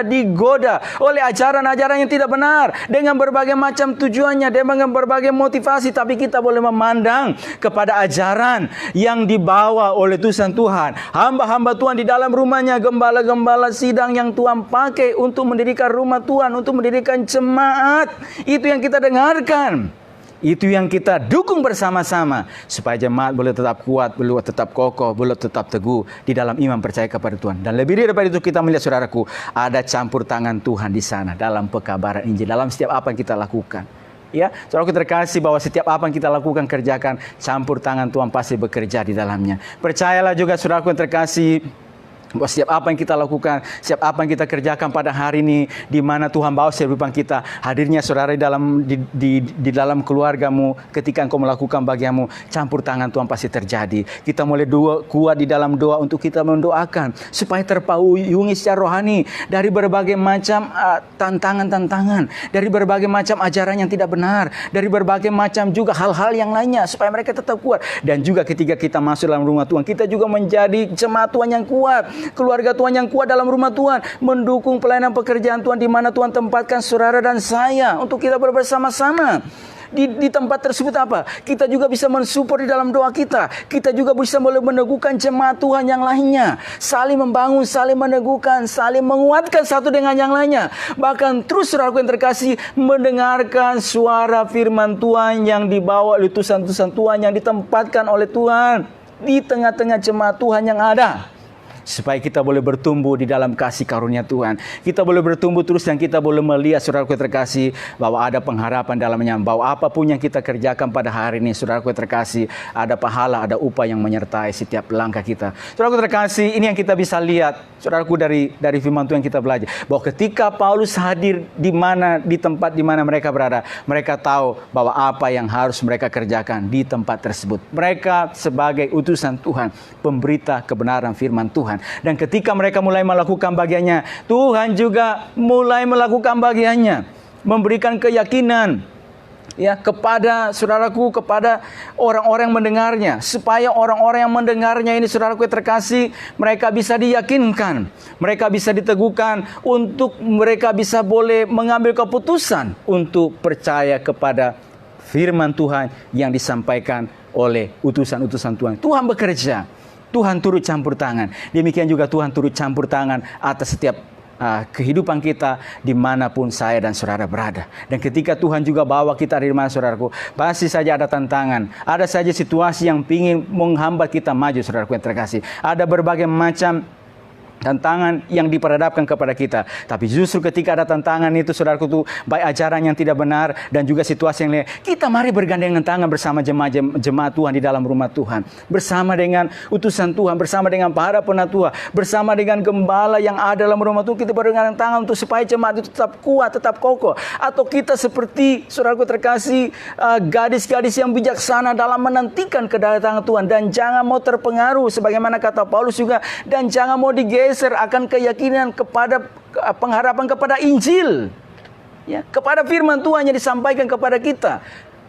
digoda oleh ajaran-ajaran yang tidak benar dengan berbagai macam tujuannya, dengan berbagai motivasi, tapi kita boleh memandang kepada ajaran yang dibawa oleh utusan Tuhan, hamba-hamba Tuhan di dalam rumahnya, gembala-gembala sidang yang Tuhan pakai untuk mendirikan rumah Tuhan, untuk mendirikan jemaat. Itu yang kita dengarkan, itu yang kita dukung bersama-sama, supaya jemaat boleh tetap kuat, boleh tetap kokoh, boleh tetap teguh di dalam iman percaya kepada Tuhan. Dan lebih daripada itu, kita melihat saudaraku, ada campur tangan Tuhan di sana dalam pekabaran Injil, dalam setiap apa yang kita lakukan. Ya, saudaraku terkasih, bahwa setiap apa yang kita lakukan, kerjakan, campur tangan Tuhan pasti bekerja di dalamnya. Percayalah juga saudaraku yang terkasih, bahwa setiap apa yang kita lakukan, setiap apa yang kita kerjakan pada hari ini, di mana Tuhan bawa kehidupan kita, hadirnya saudara di dalam keluargamu, ketika engkau melakukan bagianmu, campur tangan Tuhan pasti terjadi. Kita mulai kuat di dalam doa untuk kita mendoakan supaya terpayungi secara rohani dari berbagai macam tantangan-tantangan, dari berbagai macam ajaran yang tidak benar, dari berbagai macam juga hal-hal yang lainnya, supaya mereka tetap kuat. Dan juga ketika kita masuk dalam rumah Tuhan, kita juga menjadi jemaat Tuhan yang kuat, keluarga Tuhan yang kuat dalam rumah Tuhan, mendukung pelayanan pekerjaan Tuhan di mana Tuhan tempatkan saudara dan saya untuk kita bersama-sama. Di tempat tersebut apa? Kita juga bisa mensupport di dalam doa kita. Kita juga bisa boleh meneguhkan jemaat Tuhan yang lainnya. Saling membangun, saling meneguhkan, saling menguatkan satu dengan yang lainnya. Bahkan terus saudaraku yang terkasih, mendengarkan suara firman Tuhan yang dibawa oleh utusan-utusan Tuhan yang ditempatkan oleh Tuhan di tengah-tengah jemaat Tuhan yang ada. Supaya kita boleh bertumbuh di dalam kasih karunia Tuhan. Kita boleh bertumbuh terus dan kita boleh melihat saudaraku terkasih bahwa ada pengharapan dalamnya. Bahwa apapun yang kita kerjakan pada hari ini, saudaraku terkasih, ada pahala, ada upah yang menyertai setiap langkah kita. Saudaraku terkasih, ini yang kita bisa lihat, saudaraku, dari firman Tuhan kita belajar. Bahwa ketika Paulus hadir di tempat di mana mereka berada, mereka tahu bahwa apa yang harus mereka kerjakan di tempat tersebut. Mereka sebagai utusan Tuhan, pemberita kebenaran firman Tuhan. Dan ketika mereka mulai melakukan bagiannya, Tuhan juga mulai melakukan bagiannya, memberikan keyakinan ya kepada saudaraku, kepada orang-orang yang mendengarnya, supaya orang-orang yang mendengarnya ini, saudaraku terkasih, mereka bisa diyakinkan, mereka bisa diteguhkan, untuk mereka bisa boleh mengambil keputusan untuk percaya kepada firman Tuhan yang disampaikan oleh utusan-utusan Tuhan. Tuhan bekerja, Tuhan turut campur tangan. Demikian juga Tuhan turut campur tangan atas setiap kehidupan kita dimanapun saya dan saudara berada. Dan ketika Tuhan juga bawa kita di mana, saudaraku, pasti saja ada tantangan, ada saja situasi yang ingin menghambat kita maju, saudaraku yang terkasih. Ada berbagai macam tantangan yang diperhadapkan kepada kita. Tapi justru ketika ada tantangan itu, saudaraku, itu baik ajaran yang tidak benar dan juga situasi yang lain, kita mari bergandengan tangan bersama jemaat Tuhan di dalam rumah Tuhan, bersama dengan utusan Tuhan, bersama dengan para penatua, bersama dengan gembala yang ada dalam rumah Tuhan. Kita bergandengan tangan untuk supaya jemaat itu tetap kuat, tetap kokoh. Atau kita seperti, saudaraku terkasih, gadis-gadis yang bijaksana dalam menantikan kedatangan Tuhan, dan jangan mau terpengaruh sebagaimana kata Paulus juga, dan jangan mau digeser akan keyakinan kepada pengharapan kepada Injil, ya, kepada firman Tuhan yang disampaikan kepada kita,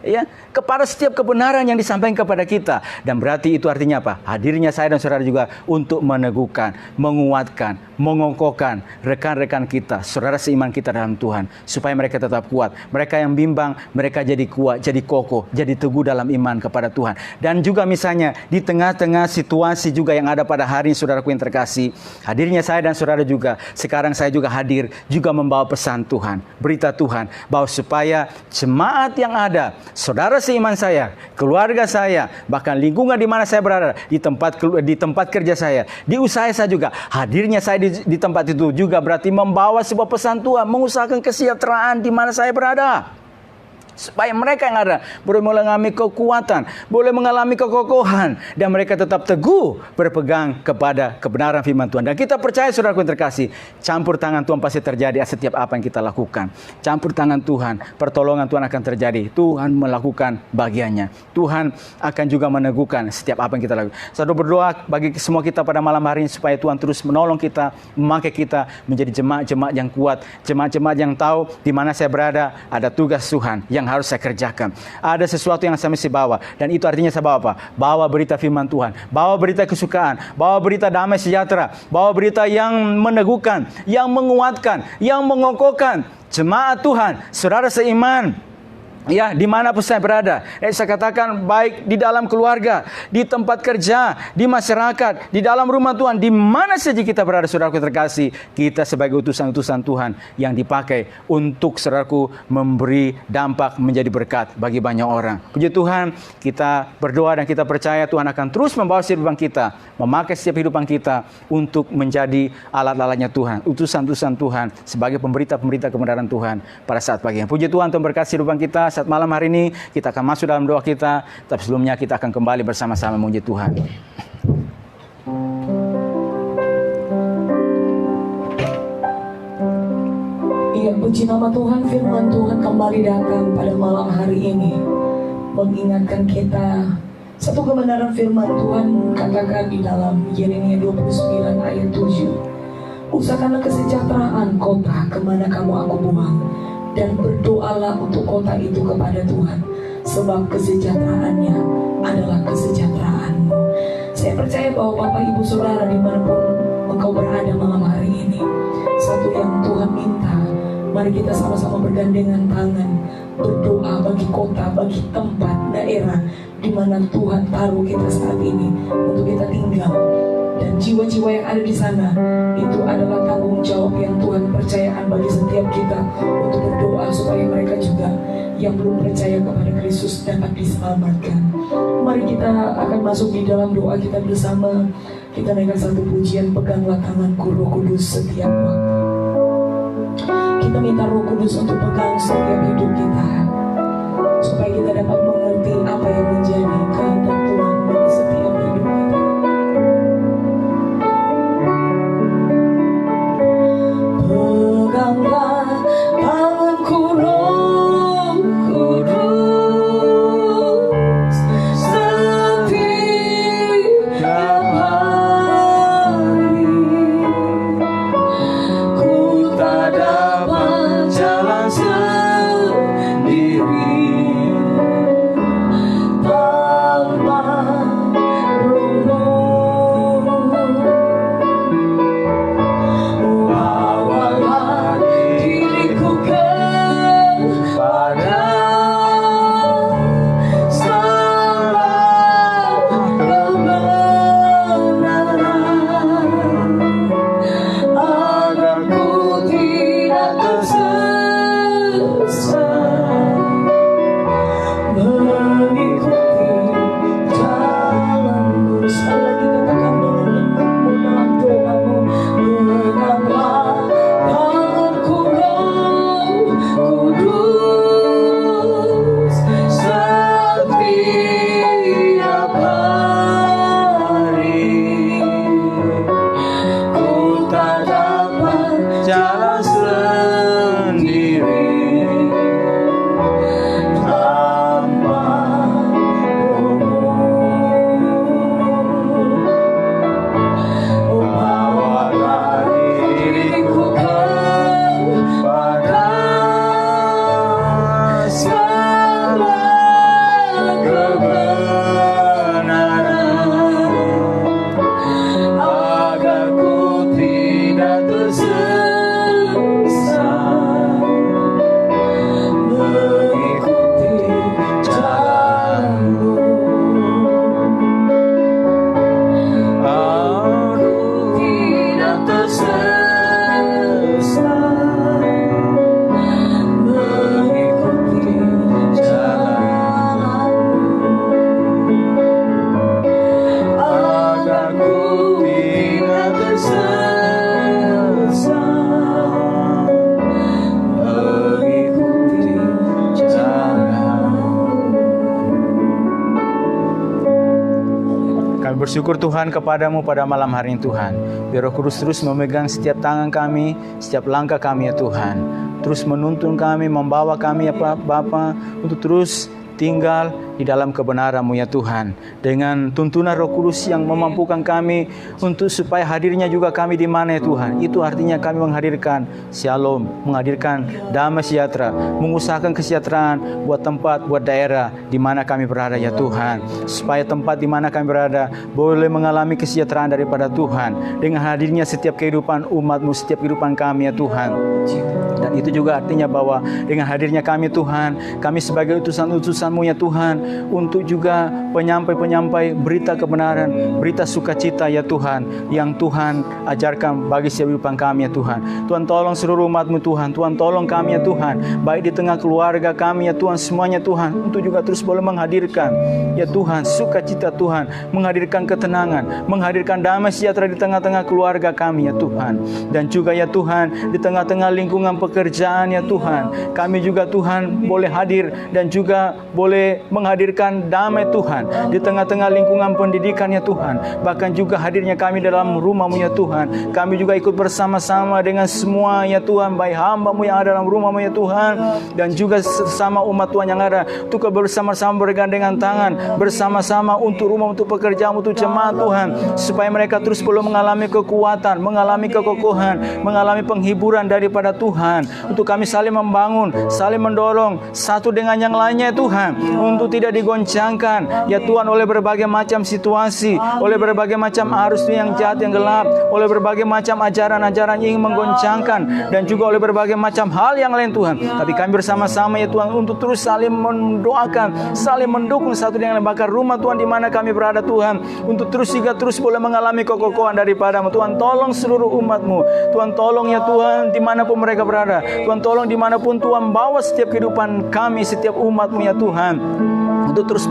ya, kepada setiap kebenaran yang disampaikan kepada kita. Dan berarti itu artinya apa? Hadirnya saya dan saudara juga untuk meneguhkan, menguatkan, mengokohkan rekan-rekan kita, saudara seiman kita dalam Tuhan, supaya mereka tetap kuat. Mereka yang bimbang, mereka jadi kuat, jadi kokoh, jadi teguh dalam iman kepada Tuhan. Dan juga misalnya di tengah-tengah situasi juga yang ada pada hari ini, saudaraku yang terkasih, hadirnya saya dan saudara juga, sekarang saya juga hadir, juga membawa pesan Tuhan, berita Tuhan, bahwa supaya jemaat yang ada saudara seiman saya, keluarga saya, bahkan lingkungan di mana saya berada, di tempat kerja saya, di usaha saya juga. Hadirnya saya di tempat itu juga berarti membawa sebuah pesan Tuhan, mengusahakan kesejahteraan di mana saya berada. Supaya mereka yang ada boleh mengalami kekuatan, boleh mengalami kekokohan, dan mereka tetap teguh berpegang kepada kebenaran firman Tuhan. Dan kita percaya, saudaraku yang terkasih, campur tangan Tuhan pasti terjadi setiap apa yang kita lakukan. Campur tangan Tuhan, pertolongan Tuhan akan terjadi. Tuhan melakukan bagiannya. Tuhan akan juga meneguhkan setiap apa yang kita lakukan. Saya berdoa bagi semua kita pada malam hari ini supaya Tuhan terus menolong kita, memakai kita menjadi jemaat-jemaat yang kuat, jemaat-jemaat yang tahu di mana saya berada ada tugas Tuhan yang harus saya kerjakan. Ada sesuatu yang saya mesti bawa, dan itu artinya saya bawa apa? Bawa berita firman Tuhan, bawa berita kesukaan, bawa berita damai sejahtera, bawa berita yang meneguhkan, yang menguatkan, yang mengokohkan jemaat Tuhan, saudara seiman. Ya, dimanapun saya berada, saya katakan baik di dalam keluarga, di tempat kerja, di masyarakat, di dalam rumah Tuhan, di mana saja kita berada, saudaraku terkasih, kita sebagai utusan-utusan Tuhan yang dipakai untuk, saudaraku, memberi dampak menjadi berkat bagi banyak orang. Puji Tuhan, kita berdoa dan kita percaya Tuhan akan terus membawa kehidupan kita, memakai setiap kehidupan kita untuk menjadi alat-alatnya Tuhan, utusan-utusan Tuhan sebagai pemberita-pemberita kebenaran Tuhan pada saat pagi. Puji Tuhan, Tuhan berkati kehidupan kita. Saat malam hari ini kita akan masuk dalam doa kita, tapi sebelumnya kita akan kembali bersama-sama memuji Tuhan. Iya, puji nama Tuhan, firman Tuhan kembali datang pada malam hari ini, mengingatkan kita satu kebenaran firman Tuhan katakan di dalam Yeremia 29 ayat 7. Usahakanlah kesejahteraan kota kemana kamu aku buang, dan berdoalah untuk kota itu kepada Tuhan, sebab kesejahteraannya adalah kesejahteraanmu. Saya percaya bahwa Bapak Ibu Saudara dimanapun engkau berada malam hari ini, satu yang Tuhan minta, mari kita sama-sama bergandengan tangan, berdoa bagi kota, bagi tempat, daerah di mana Tuhan taruh kita saat ini untuk kita tinggal. Dan jiwa-jiwa yang ada di sana itu adalah tanggung jawab yang Tuhan percayakan bagi setiap kita untuk berdoa supaya mereka juga yang belum percaya kepada Kristus dapat diselamatkan. Mari kita akan masuk di dalam doa kita bersama. Kita naikkan satu pujian, peganglah tanganku Roh Kudus setiap waktu. Kita minta Roh Kudus untuk pegang setiap hidup kita, supaya kita dapat mengerti apa yang menjadi kehendak Tuhan bagi setiap hidup kita. Peganglah tanganku Roh Kudus setiap hari. Ku tak dapat jalan sendiri. bersyukur Tuhan kepadamu pada malam hari ini Tuhan. Biar Roh Kudus terus memegang setiap tangan kami, setiap langkah kami ya Tuhan. Terus menuntun kami, membawa kami ya Bapa untuk terus tinggal di dalam kebenaran-Mu ya Tuhan. Dengan tuntunan Roh Kudus yang memampukan kami untuk supaya hadirnya juga kami di mana ya Tuhan. Itu artinya kami menghadirkan shalom, menghadirkan damai sejahtera, mengusahakan kesejahteraan buat tempat, buat daerah di mana kami berada ya Tuhan. Supaya tempat di mana kami berada boleh mengalami kesejahteraan daripada Tuhan. Dengan hadirnya setiap kehidupan umat-Mu, setiap kehidupan kami ya Tuhan. Dan itu juga artinya bahwa dengan hadirnya kami Tuhan, kami sebagai utusan-utusan-Mu ya Tuhan, untuk juga penyampai-penyampai berita kebenaran, berita sukacita ya Tuhan, yang Tuhan ajarkan bagi setiap kehidupan kami ya Tuhan. Tuhan tolong seluruh umat-Mu Tuhan, Tuhan tolong kami ya Tuhan, baik di tengah keluarga kami ya Tuhan, semuanya Tuhan, untuk juga terus boleh menghadirkan ya Tuhan sukacita Tuhan, menghadirkan ketenangan, menghadirkan damai sejahtera di tengah-tengah keluarga kami ya Tuhan. Dan juga ya Tuhan, di tengah-tengah lingkungan pekerjaan ya Tuhan, kami juga Tuhan boleh hadir dan juga boleh menghadirkan damai Tuhan di tengah-tengah lingkungan pendidikan ya Tuhan. Bahkan juga hadirnya kami dalam rumah-Mu ya Tuhan, kami juga ikut bersama-sama dengan semua ya Tuhan, baik hamba-Mu yang ada dalam rumah-Mu ya Tuhan, dan juga sesama umat Tuhan yang ada, untuk bersama-sama bergandengan tangan, bersama-sama untuk rumah, untuk pekerjaan, untuk jemaat Tuhan, supaya mereka terus perlu mengalami kekuatan, mengalami kekokohan, mengalami penghiburan daripada Tuhan, untuk kami saling membangun, saling mendorong satu dengan yang lainnya ya Tuhan, untuk tidak digoncangkan ya Tuhan oleh berbagai macam situasi, oleh berbagai macam arus yang jahat yang gelap, oleh berbagai macam ajaran-ajaran yang ingin menggoncangkan, dan juga oleh berbagai macam hal yang lain Tuhan. Tapi kami bersama-sama ya Tuhan untuk terus saling mendoakan, saling mendukung satu dengan lain. Bahkan rumah Tuhan di mana kami berada Tuhan, untuk terus juga terus boleh mengalami kekokohan daripada-Mu Tuhan. Tolong seluruh umat-Mu Tuhan, tolong ya Tuhan dimanapun mereka berada Tuhan, tolong dimanapun Tuhan, bawa setiap kehidupan kami, setiap umat-Mu ya Tuhan, untuk terus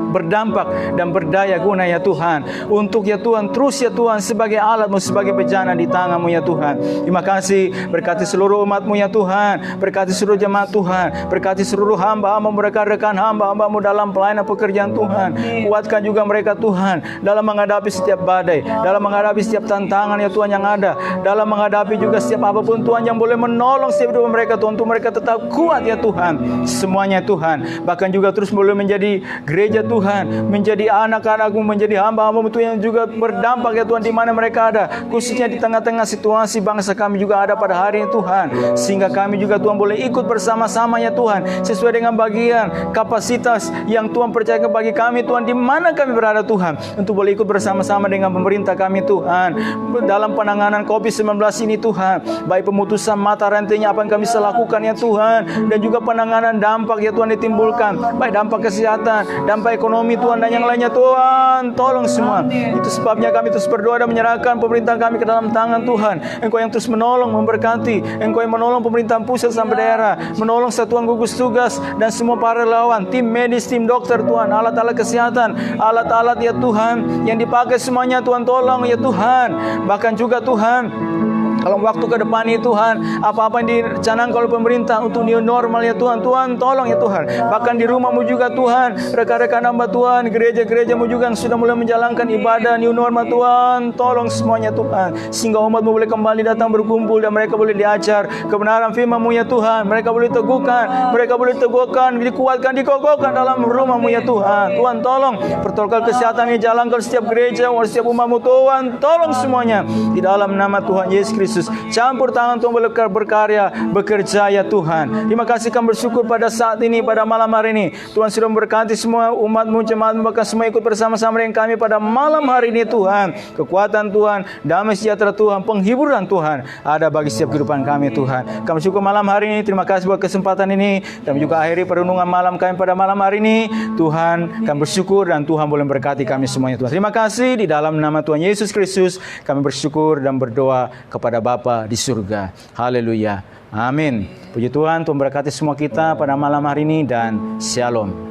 berdampak dan berdaya guna ya Tuhan, untuk ya Tuhan terus ya Tuhan sebagai alat-Mu, sebagai bejana di tangan-Mu ya Tuhan. Terima kasih, berkati seluruh umat-Mu ya Tuhan, berkati seluruh jemaat Tuhan, berkati seluruh hamba-Hamba-Mu, rekan-rekan hamba-Hamba-Mu dalam pelayanan pekerjaan Tuhan. Kuatkan juga mereka Tuhan dalam menghadapi setiap badai, dalam menghadapi setiap tantangan ya Tuhan yang ada, dalam menghadapi juga setiap apapun Tuhan yang boleh menolong setiap hidup mereka Tuhan, untuk mereka tetap kuat ya Tuhan, semuanya Tuhan. Bahkan juga terus boleh menjadi gereja Tuhan, menjadi anak-anak-Mu, menjadi hamba-Hamba-Mu Tuhan, yang juga berdampak ya Tuhan di mana mereka ada, khususnya di tengah-tengah situasi bangsa kami juga ada pada hari ini Tuhan, sehingga kami juga Tuhan boleh ikut bersama-sama ya Tuhan, sesuai dengan bagian kapasitas yang Tuhan percayakan bagi kami Tuhan, di mana kami berada Tuhan, untuk boleh ikut bersama-sama dengan pemerintah kami Tuhan, dalam penanganan COVID-19 ini Tuhan, baik pemutusan mata rantainya apa yang kami bisa lakukan ya Tuhan, dan juga penanganan dampak ya Tuhan ditimbulkan, baik dampak kesehatan, dampak ekonomi Tuhan, dan yang lainnya Tuhan, tolong semua. Itu sebabnya kami terus berdoa dan menyerahkan pemerintah kami ke dalam tangan Tuhan. Engkau yang terus menolong, memberkati, Engkau yang menolong pemerintahan pusat sampai daerah, menolong satuan gugus tugas dan semua para relawan, tim medis, tim dokter Tuhan, alat-alat kesehatan, alat-alat ya Tuhan yang dipakai semuanya Tuhan, tolong ya Tuhan. Bahkan juga Tuhan, dalam waktu ke depan ini Tuhan, apa-apa yang dicanangkan oleh pemerintah untuk new normal ya Tuhan, Tuhan tolong ya Tuhan. Bahkan di rumah-Mu juga Tuhan, rekan-rekan hamba Tuhan, gereja-gereja-Mu juga yang sudah mulai menjalankan ibadah new normal Tuhan, tolong semuanya Tuhan, sehingga umat-Mu boleh kembali datang berkumpul, dan mereka boleh diajar kebenaran firman-Mu ya Tuhan, mereka boleh teguhkan, dikuatkan, dikokohkan dalam rumah-Mu ya Tuhan. Tuhan tolong protokol kesehatan yang dijalankan setiap gereja, setiap umat-Mu Tuhan, tolong semuanya di dalam nama Tuhan Yesus Kristus. Campur tangan Tuhan boleh berkarya, bekerja ya Tuhan. Terima kasih, kami bersyukur pada saat ini, pada malam hari ini Tuhan sudah memberkati semua umat-Mu, jemaat-Mu, bahkan semua ikut bersama-sama dengan kami pada malam hari ini Tuhan. Kekuatan Tuhan, damai sejahtera Tuhan, penghiburan Tuhan ada bagi setiap kehidupan kami Tuhan. Kami bersyukur malam hari ini, terima kasih buat kesempatan ini. Kami juga akhiri perenungan malam kami pada malam hari ini Tuhan. Kami bersyukur dan Tuhan boleh memberkati kami semuanya Tuhan. Terima kasih, di dalam nama Tuhan Yesus Kristus kami bersyukur dan berdoa kepada Bapa di surga. Haleluya. Amin. Puji Tuhan, Tuhan berkati semua kita pada malam hari ini, dan shalom.